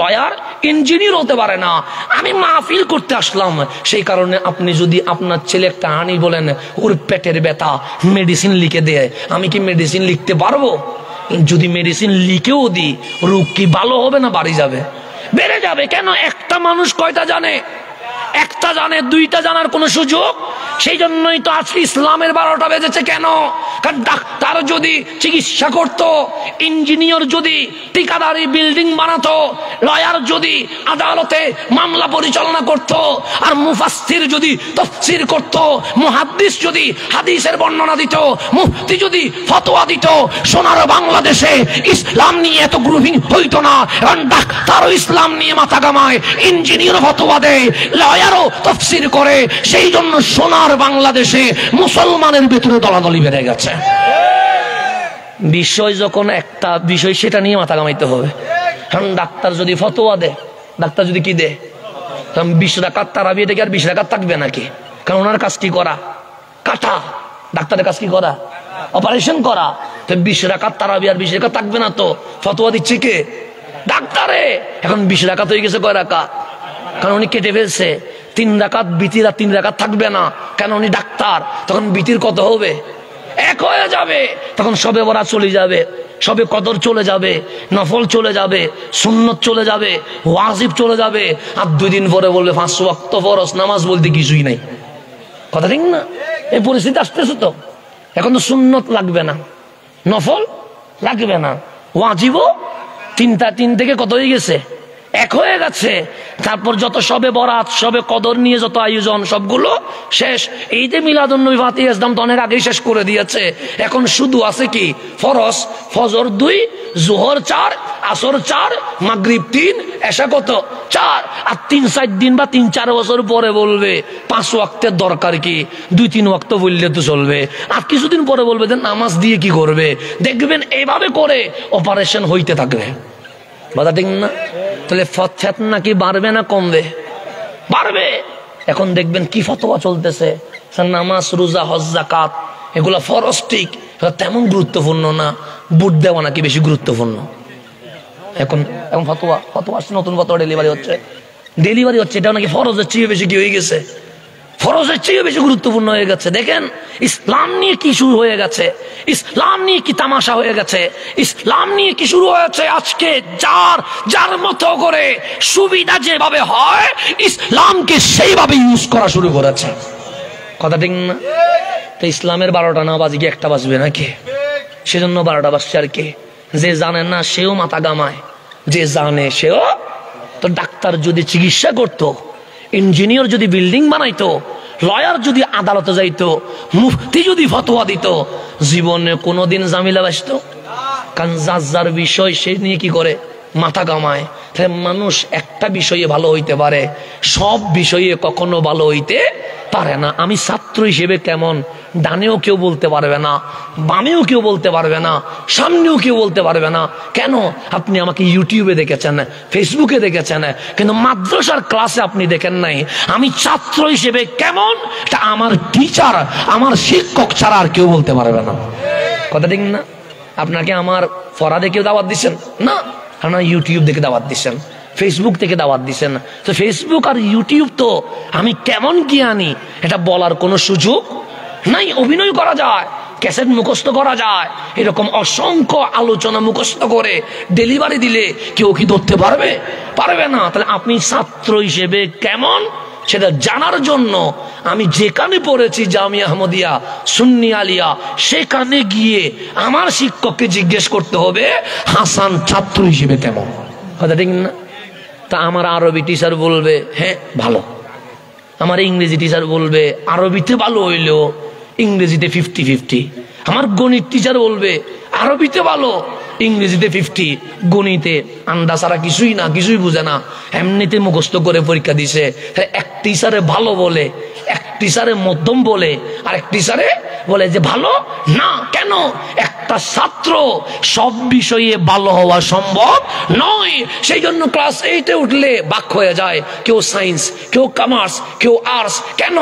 লয়ার ইঞ্জিনিয়ার হতে পারে না। আমি মাহফিল করতে আসলাম, সেই কারণে আপনি যদি আপনার ছেলে একটা আনি বলেন ওর পেটের ব্যথা, মেডিসিন লিখে দেয়, আমি কি মেডিসিন লিখতে পারবো? যদি মেডিসিন লিখেও দিই, রোগ কি ভালো হবে না বাড়ি যাবে? বেড়ে যাবে। কেন? একটা মানুষ কয়টা জানে? একটা জানে, দুইটা জানার কোন সুযোগ? সেই জন্যই তো আজকে ইসলামের 12টা বেজেছে। কেন? কারণ ডাক্তার যদি চিকিৎসা করত, ইঞ্জিনিয়ার যদি ঠিকাদারি বিল্ডিং বানাতো, লয়ার যদি আদালতে মামলা পরিচালনা করত, আর মুফাসসির যদি তাফসীর করত, মুহাদ্দিস যদি হাদিসের বর্ণনা দিত, মুফতি যদি ফতোয়া দিত, সোনার বাংলাদেশে ইসলাম নিয়ে এত গ্রুপিং হইতো না। কারণ ডাক্তারও ইসলাম নিয়ে মাথা ঘামায়, ইঞ্জিনিয়ার ফতোয়া দেয়, লয়ারও তাফসীর করে। সেই জন্য সোনার বাংলাদেশে মুসলমানের ভিতরে দলাদলি বেড়ে গেছে। বিষয় যখন একটা বিষয়, সেটা নিয়ে মাথা ঘামাইতে হবে। কারণ ডাক্তার যদি ফতোয়া দেয়, ডাক্তার যদি কি দেয়, কারণ 20 রাকাত তারাবি থেকে আর 20 রাকাত থাকবে নাকি? কারণ ওনার কাজ কি করা? কাটা। ডাক্তারের কাজ কি করা? অপারেশন করা। তো 20 রাকাত তারাবি আর 20 রাকাত থাকবে না, তো ফতোয়া দিচ্ছে কে? ডাক্তারে। এখন 20 রাকাত হয়ে গেছে কয় রাকাত? কারণ উনি কেটে ফেলছে। 3 রাকাত বিতির আর 3 রাকাত থাকবে না, কেন উনি ডাক্তার। তখন বিতির কত হবে? 1 হয়ে যাবে। তখন শবে বরাত চলে যাবে, শবে কদর চলে যাবে, নফল চলে যাবে, সুন্নত চলে যাবে, ওয়াজিব চলে যাবে। আর 2 দিন পরে বলবে 5 ওয়াক্ত ফরজ নামাজ বলতে কিছুই নাই। কথা ঠিক না? এই পরিস্থিতি আসতেছে তো। এখন তো সুন্নত লাগবে না, নফল লাগবে না, ওয়াজিবও 3 থেকে কত হয়ে গেছে? 1 হয়ে গেছে। তারপর যত শবে বরাত, শবে কদর নিয়ে যত আয়োজন সবগুলো শেষ। এই যে মিলাদুন্নবী ফাতিহা ইসলাম তো অনেক আগেই শেষ করে দিয়েছে। এখন শুধু আছে কি? ফরজ, ফজর 2, জোহর 4, আসর 4, মাগরিব 3, এশা কত? 4। আর 3-4 দিন বা 3-4 বছর পরে বলবে 5 ওয়াক্তের দরকার কি, 2-3 ওয়াক্ত বললে তো চলবে। আর কিছুদিন পরে বলবে যে নামাজ দিয়ে কি করবে। দেখবেন এইভাবে করে অপারেশন হইতে থাকবে। কথা ঠিক না? তাহলে ফতফেতনা কি বাড়বে না কমবে? বাড়বে। এখন দেখবেন কি ফতোয়া চলতেছে, নামাজ, রোজা, হজ, যাকাত এগুলা ফরজ ঠিক, তেমন গুরুত্বপূর্ণ না। বুট দেওয়া নাকি বেশি গুরুত্বপূর্ণ। এখন ফতোয়া আসছে, নতুন ফতোয়া ডেলিভারি হচ্ছে, এটা নাকি ফরজের চেয়ে বেশি কি হয়ে গেছে, ফরজের চেয়ে বেশি গুরুত্বপূর্ণ হয়ে গেছে। দেখেন ইসলাম নিয়ে কি শুরু হয়ে গেছে, ইসলাম নিয়ে কি তামাশা হয়ে গেছে, ইসলাম নিয়ে কি শুরু হয়েছে। আজকে যার মতো করে সুবিধা যেভাবে হয় ইসলামকে সেইভাবে ইউজ করা শুরু করেছে। কথা ঠিক না? তো ইসলামের 12টা না বাজে কি 1টা বাজবে নাকি? সেজন্য 12টা বাজছে। আর কে যে জানে না সেও মাথা গামায়, যে জানে সেও। তো ডাক্তার যদি চিকিৎসা করতো, ইঞ্জিনিয়ার যদি বিল্ডিং বানাইতো, লয়ার যদি আদালতে যাইতো, মুফতি যদি ফতোয়া দিত, জীবনে কোনোদিন ঝামেলা বাসতো? কারণ যার বিষয় সে নিয়ে কি করে মাথা কামায়। তাহলে মানুষ একটা বিষয়ে ভালো হইতে পারে, সব বিষয়ে কখনো ভালো হইতে পারে না। আমি ছাত্র হিসেবে কেমন, ডানেও কেউ বলতে পারবে না, বামেও কেউ বলতে পারবে না, সামনেও কেউ বলতে পারবে না। কেন? আপনি আমাকে ইউটিউবে দেখেছেন, ফেসবুকে দেখেছেন, কিন্তু মাদ্রাসার ক্লাসে আপনি দেখেন নাই। আমি ছাত্র হিসেবে কেমন, তা আমার টিচার, আমার শিক্ষক ছাড়া আর কেউ বলতে পারবে না। কথা ঠিক না? আপনাকে আমার ফরা দেখেও দাওয়াত দিচ্ছেন না, আপনারা ইউটিউব দেখে দাওয়াত দিচ্ছেন, ফেসবুক থেকে দাওয়াত দিচ্ছেন। তো ফেসবুক আর ইউটিউব তো আমি কেমন জ্ঞানী এটা বলার কোনো সুযোগ নাই। অভিনয় করা যায়, ক্যাসেট মুখস্থ করা যায়, এরকম অসংখ্য আলোচনা মুখস্থ করে ডেলিভারি দিলে কেউ কি ধরতে পারবে? পারবে না। তাহলে আপনি ছাত্র হিসেবে কেমন সেটা জানার জন্য আমি যেখানে পড়েছি, জামিয়া আহমদিয়া, সুন্নি আলিয়া, সেখানে গিয়ে আমার শিক্ষককে জিজ্ঞেস করতে হবে হাসান ছাত্র হিসেবে কেমন। কথা ঠিক না? তা আমার আরবি টিচার বলবে হ্যাঁ ভালো, আমার ইংরেজি টিচার বলবে আরবিতে ভালো হইলেও ইংরেজিতে 50-50, আমার গণিত টিচার বলবে আরবিতে ভালো, ইংরেজিতে 50, গণিতে আন্ডা ছাড়া কিছুই না, কিছুই বুঝে না, এমনিতে মুখস্থ করে পরীক্ষা দিছে। এক টিচারে ভালো বলে, এক টিচারে মধ্যম বলে, আর এক টিচারে বলে যে ভালো না। কেন? একটা ছাত্র সব বিষয়ে ভালো হওয়া সম্ভব নয়। সেই জন্য ক্লাস 8-এ উঠলে বাক হয়ে যায়, কেউ সায়েন্স, কেউ কমার্স, কেউ আর্টস। কেন?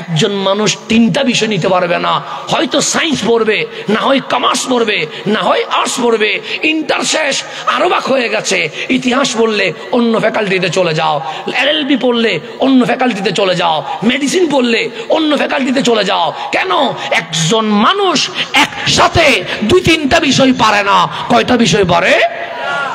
একজন মানুষ 3টা বিষয় নিতে পারবে না, হয়তো সায়েন্স পড়বে, না হয় কমার্স পড়বে, না হয় আর্টস পড়বে। ইন্টার শেষ, আরো বাক হয়ে গেছে। ইতিহাস পড়লে অন্য ফ্যাকাল্টিতে চলে যাও, LLB পড়লে অন্য ফ্যাকাল্টিতে চলে যাও, মেডিসিন পড়লে অন্য ফ্যাকাল্টিতে চলে যাও। কেন? একজন মানুষ একসাথে 2-3টা বিষয় পারে না। কয়টা বিষয় পারে?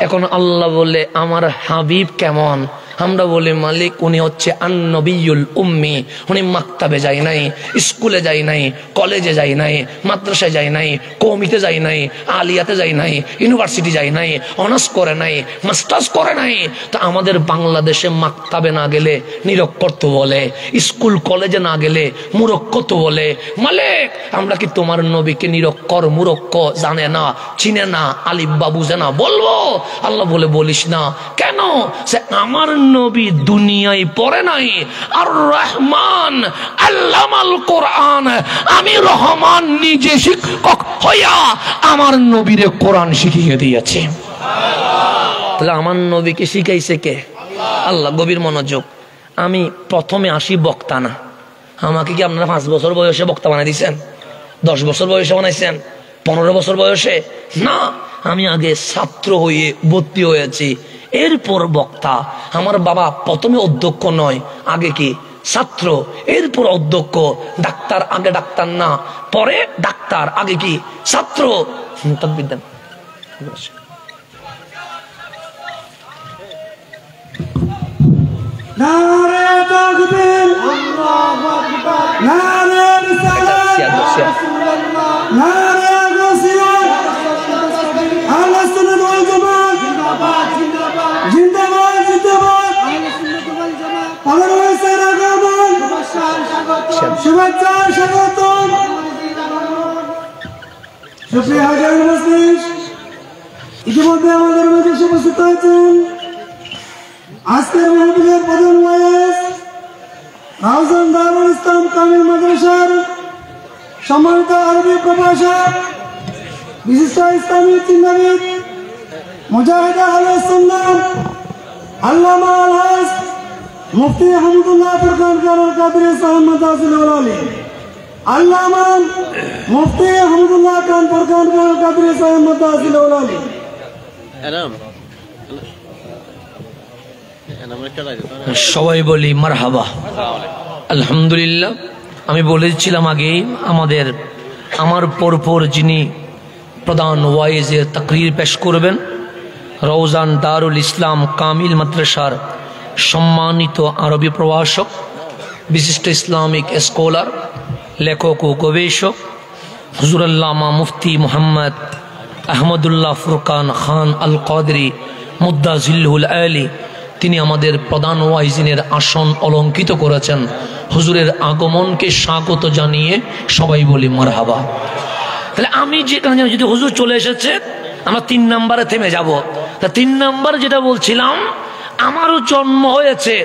এখন আল্লাহ বলে আমার হাবিব কেমন, আমরা বলি মালিক উনি হচ্ছে আন-নবিয়ুল উম্মি। উনি মাকতাবে যাই নাই, স্কুলে যাই নাই, কলেজে যাই নাই, মাদ্রাসায় যাই নাই, কওমিতে যাই নাই, আলিয়াতে যাই নাই, ইউনিভার্সিটি যাই নাই, অনার্স করে নাই, মাস্টার্স করে নাই। তা আমাদের বাংলাদেশে মাকতাবে না গেলে নিরক্ষরত্ব বলে, স্কুল কলেজে না গেলে মূরক্ষত্ব বলে। মালিক আমরা কি তোমার নবীকে নিরক্ষর, মূরক্ষ জানে না, চিনে না, আলিফ বা বুঝে না বলবো? আল্লাহ বলে বলিস না। কেন? সে আমার নবী দুনিয়ায় পড়ে নাই, আর রহমান আল্লামাল কোরআন, আমি রহমান নিজে শিক্ষক হইয়া আমার নবীরে কোরআন শিখিয়ে দিয়েছি। তাহলে আমার নবীকে শিখাইছে কে? আল্লাহ। গভীর মনোযোগ। আমি প্রথমে আসি বক্তা না। আমাকে কি আপনারা 5 বছর বয়সে বক্তা বানাই দিচ্ছেন? 10 বছর বয়সে বানাইছেন? 15 বছর বয়সে? না, আমি আগে ছাত্র হয়ে ভর্তি হয়েছি, এরপর বক্তা। আমার বাবা প্রথমে অধ্যক্ষ নয়, আগে কি ছাত্র, এরপর অধ্যক্ষ। ডাক্তার আগে ডাক্তার না, পরে ডাক্তার, আগে কি ছাত্র। তাকবীর দেন। নারে তাকবীর, আল্লাহু আকবার, নারে রিসালাত, নারে গাসিয়াত, আহলে সুন্নাত ওয়াল জামাত জিন্দাবাদ, জিন্দাবাদ, জিন্দাবাদ, জিন্দাবাদ, আহলে সুন্নাত ওয়াল জামাত। পালন হয়েছে আগমন, শুভেচ্ছা স্বাগতম। সুপ্রিয় হাজার মুসলিম, ইতিমধ্যে আমাদের মাঝে উপস্থিত হয়েছেন আজকের মাহফিলের প্রধান ওয়াইজ রাউজান দারুল ইসলাম কামিল মাদ্রাসার সম্মানিত আরবি প্রভাষক, বিশিষ্ট ইসলামী চিন্তাবিদ, মুজাহিদ আহলে সুন্নাত আল্লামা আল-হাজ মুফতি হামিদুল্লাহ ফুরকান কারুল কাদরি সাহেব মাদাসিল আলী, আল্লামা মুফতি হামিদুল্লাহ খান ফুরকান কারুল কাদরি সাহেব মাদাসিল আলী। সবাই বলি মারহাবা, আলহামদুলিল্লাহ। আমি বলেছিলাম আগে আমার পরপর যিনি প্রধান ওয়াইজের তাকরীর পেশ করবেন, রওজান দারুল ইসলাম কামিল মাদ্রাসার সম্মানিত আরবি প্রভাষক, বিশিষ্ট ইসলামিক স্কলার, লেখক ও গবেষক হুজুর আল্লামা মুফতি মোহাম্মদ আহমদুল্লাহ ফুরকান খান আল কাদরি মুদ্দাজিল্লুল আলী, তিনি আমাদের প্রধান ওয়াইজিনের আসন অলঙ্কিত করেছেন। হুজুরের আগমনকে স্বাগত জানিয়ে সবাই বলি মারহাবা। তাহলে আমি যেখানে যদি হুজুর চলে এসেছে, আমরা 3 নম্বরে থেমে যাব। তা 3 নম্বর যেটা বলছিলাম, আমারও জন্ম হয়েছে,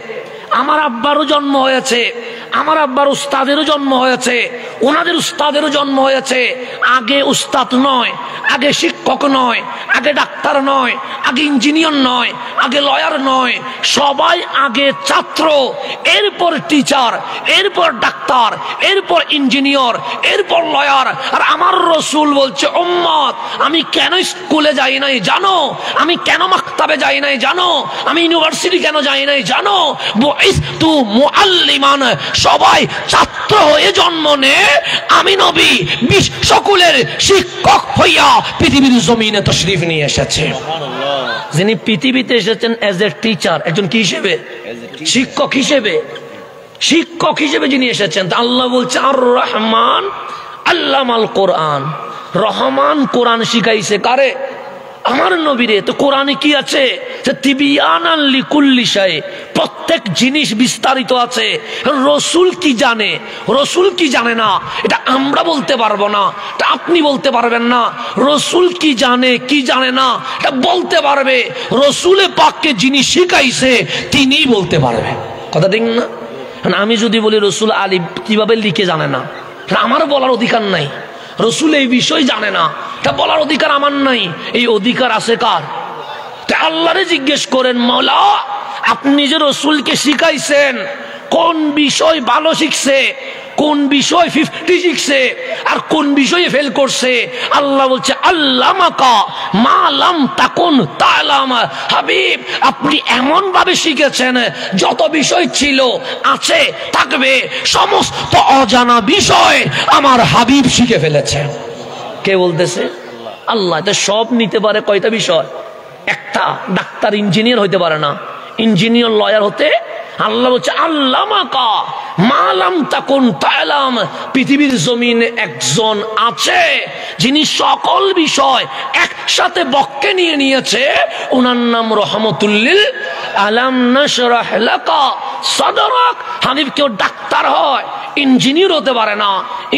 আমার আব্বারও জন্ম হয়েছে, আমার আব্বার উস্তাদেরও জন্ম হয়েছে, ওনাদের উস্তাদেরও জন্ম হয়েছে। আগে উস্তাদ নয়, আগে শিক্ষক নয়, আগে ডাক্তার নয়, আগে ইঞ্জিনিয়ার নয়, আগে লয়ার নয়, সবাই আগে ছাত্র, এরপর টিচার, এরপর ডাক্তার, এরপর ইঞ্জিনিয়ার, এরপর লয়ার। আর আমার রসুল বলছে, উম্মত আমি কেন স্কুলে যাই নাই জানো? আমি কেন মাকতাবে যাই নাই জানো? আমি ইউনিভার্সিটি কেন যাই নাই জানো? বুইসতু মুআল্লিমান, সবাই ছাত্র হয়ে জন্ম নে, আমি নবী সকলের শিক্ষক হইয়া পৃথিবীর জমিনে তশরিফ নিয়ে এসেছে। যিনি পৃথিবীতে এসেছেন এজ এ টিচার, একজন কি হিসেবে? শিক্ষক হিসেবে, শিক্ষক হিসেবে যিনি এসেছেন। আল্লাহ বলছে আর রহমান আল্লামাল কোরআন, রহমান কোরআন শিখাইছে কারে? আমার নবীরে। তো কোরআনে কি আছে? তিবিয়ানান লিকুল্লি শাই, প্রত্যেক জিনিস বিস্তারিত আছে। রসুল কি জানে, রসুল কি জানে না, এটা আমরা বলতে পারবো না, এটা আপনি বলতে পারবেন না। রসুল কি জানে কি জানে না এটা বলতে পারবে রসুলে পাককে যিনি শিখাইছে তিনিই বলতে পারবে। কথা ঠিক না? আমি যদি বলি রসুল আলিফ কিভাবে লিখে জানে না, আমার বলার অধিকার নাই। রসুল এই বিষয় জানে না, তা বলার অধিকার আমার নাই। এই অধিকার আছে কার? আল্লাহরে জিজ্ঞেস করেন, মাওলা আপনি যে রসুলকে শিখাইছেন কোন বিষয় ভালো শিখছে, কোন বিষয় 50 শিখছে, আর কোন বিষয়ে ফেল করছে? আল্লাহ বলছে আল্লামাকা মা লাম তাকুন তা'লাম। হাবিব আপনি এমন ভাবে শিখেছেন যত বিষয় ছিল, আছে, থাকবে, সমস্ত অজানা বিষয় আমার হাবিব শিখে ফেলেছে। কে বলতেছে? আল্লাহ। তো সব নিতে পারে কয়টা বিষয়? একটা। ডাক্তার ইঞ্জিনিয়ার হইতে পারে না, ইঞ্জিনিয়ার লয়ার হতে। আল্লাহ বলছে আল্লামাকা মা লাম তাকুন তা'লাম, পৃথিবীর জমিনে একজন আছে যিনি সকল বিষয় একসাথে বক্কে নিয়ে নিয়েছে, ওনার নাম রহমতুল্লিল আলাম নাশরাহ লাকা সাদরাক। হাবিব কেউ ডাক্তার হয়, ইঞ্জিনিয়ার হতে পারে না,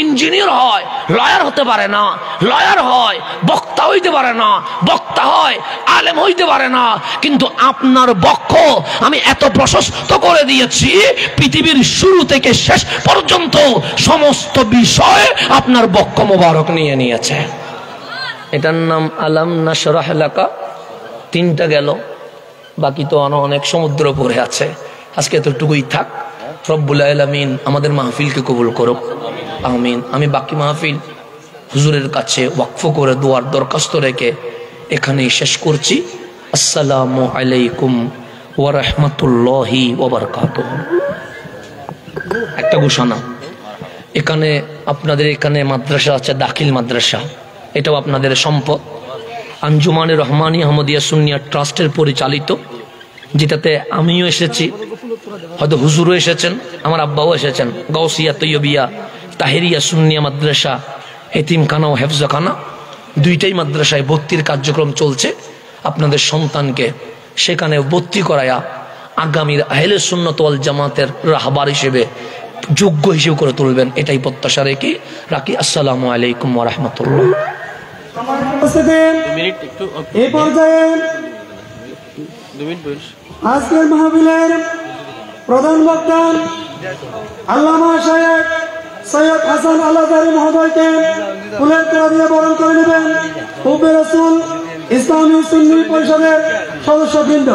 ইঞ্জিনিয়ার হয়, লয়ার হতে পারে না, লয়ার হয়, বক্তা হইতে পারে না, বক্তা হয়, আলেম হইতে পারে না। কিন্তু আপনার বক্ষ আমি এত প্রশস্ত করে দিয়েছি, পৃথিবীর শুরু থেকে শেষ পর্যন্ত সমস্ত বিষয় আপনার বক্ষ মোবারক নিয়ে নিয়েছে। এটার নাম আলাম নাশরাহ লাকা। 3টা গেল, বাকি তো অনেক সমুদ্র পড়ে আছে। আজকে এতটুকুই থাক। রব্বুল আলামিন আমাদের মাহফিলকে কবুল করুক, আমিন। আমি বাকি মাহফিল হুজুরের কাছে ওয়াকফ করে দোয়ার দরখাস্ত রেখে এখানেই শেষ করছি। আসসালামু আলাইকুম ওয়া রাহমাতুল্লাহি ওয়া বারাকাতুহু। একটা ঘোষণা, এখানে আপনাদের এখানে মাদ্রাসা আছে, দাখিল মাদ্রাসা, এটাও আপনাদের সম্পদ। আঞ্জুমানে রহমানী আহমদিয়া সুন্নিয়া ট্রাস্টের পরিচালিত, যেটাতে আমিও এসেছি, হয়তো হুজুরও এসেছেন, আমার আব্বাও এসেছেন। গাউসিয়া তৈয়বিয়া তাহেরিয়া সুন্নিয়া মাদ্রাসা, এতিমখানা ও হেফজখানা, দুইটাই মাদ্রাসায় ভর্তির কার্যক্রম চলছে। আপনাদের সন্তানকে সেখানে ভর্তি করায়া আগামীর আহলে সুন্নাত ওয়াল জামাতের রাহবার হিসেবে যোগ্য হিসেবে করে তুলবেন, এটাই প্রত্যাশা রাখি। আসসালামু আলাইকুম ওয়া রাহমাতুল্লাহ। এই পর্যায়ে আজকের মাহফিলের প্রধান বক্তা আল্লামা শায়েখ সৈয়দ হাসান আল-আজহারী মহোদয়কে ফুলের তোড়া দিয়ে বরণ করে নেবেন হুব্বে রাসূল ইসলামী সুন্নি পরিষদের সদস্যবৃন্দ।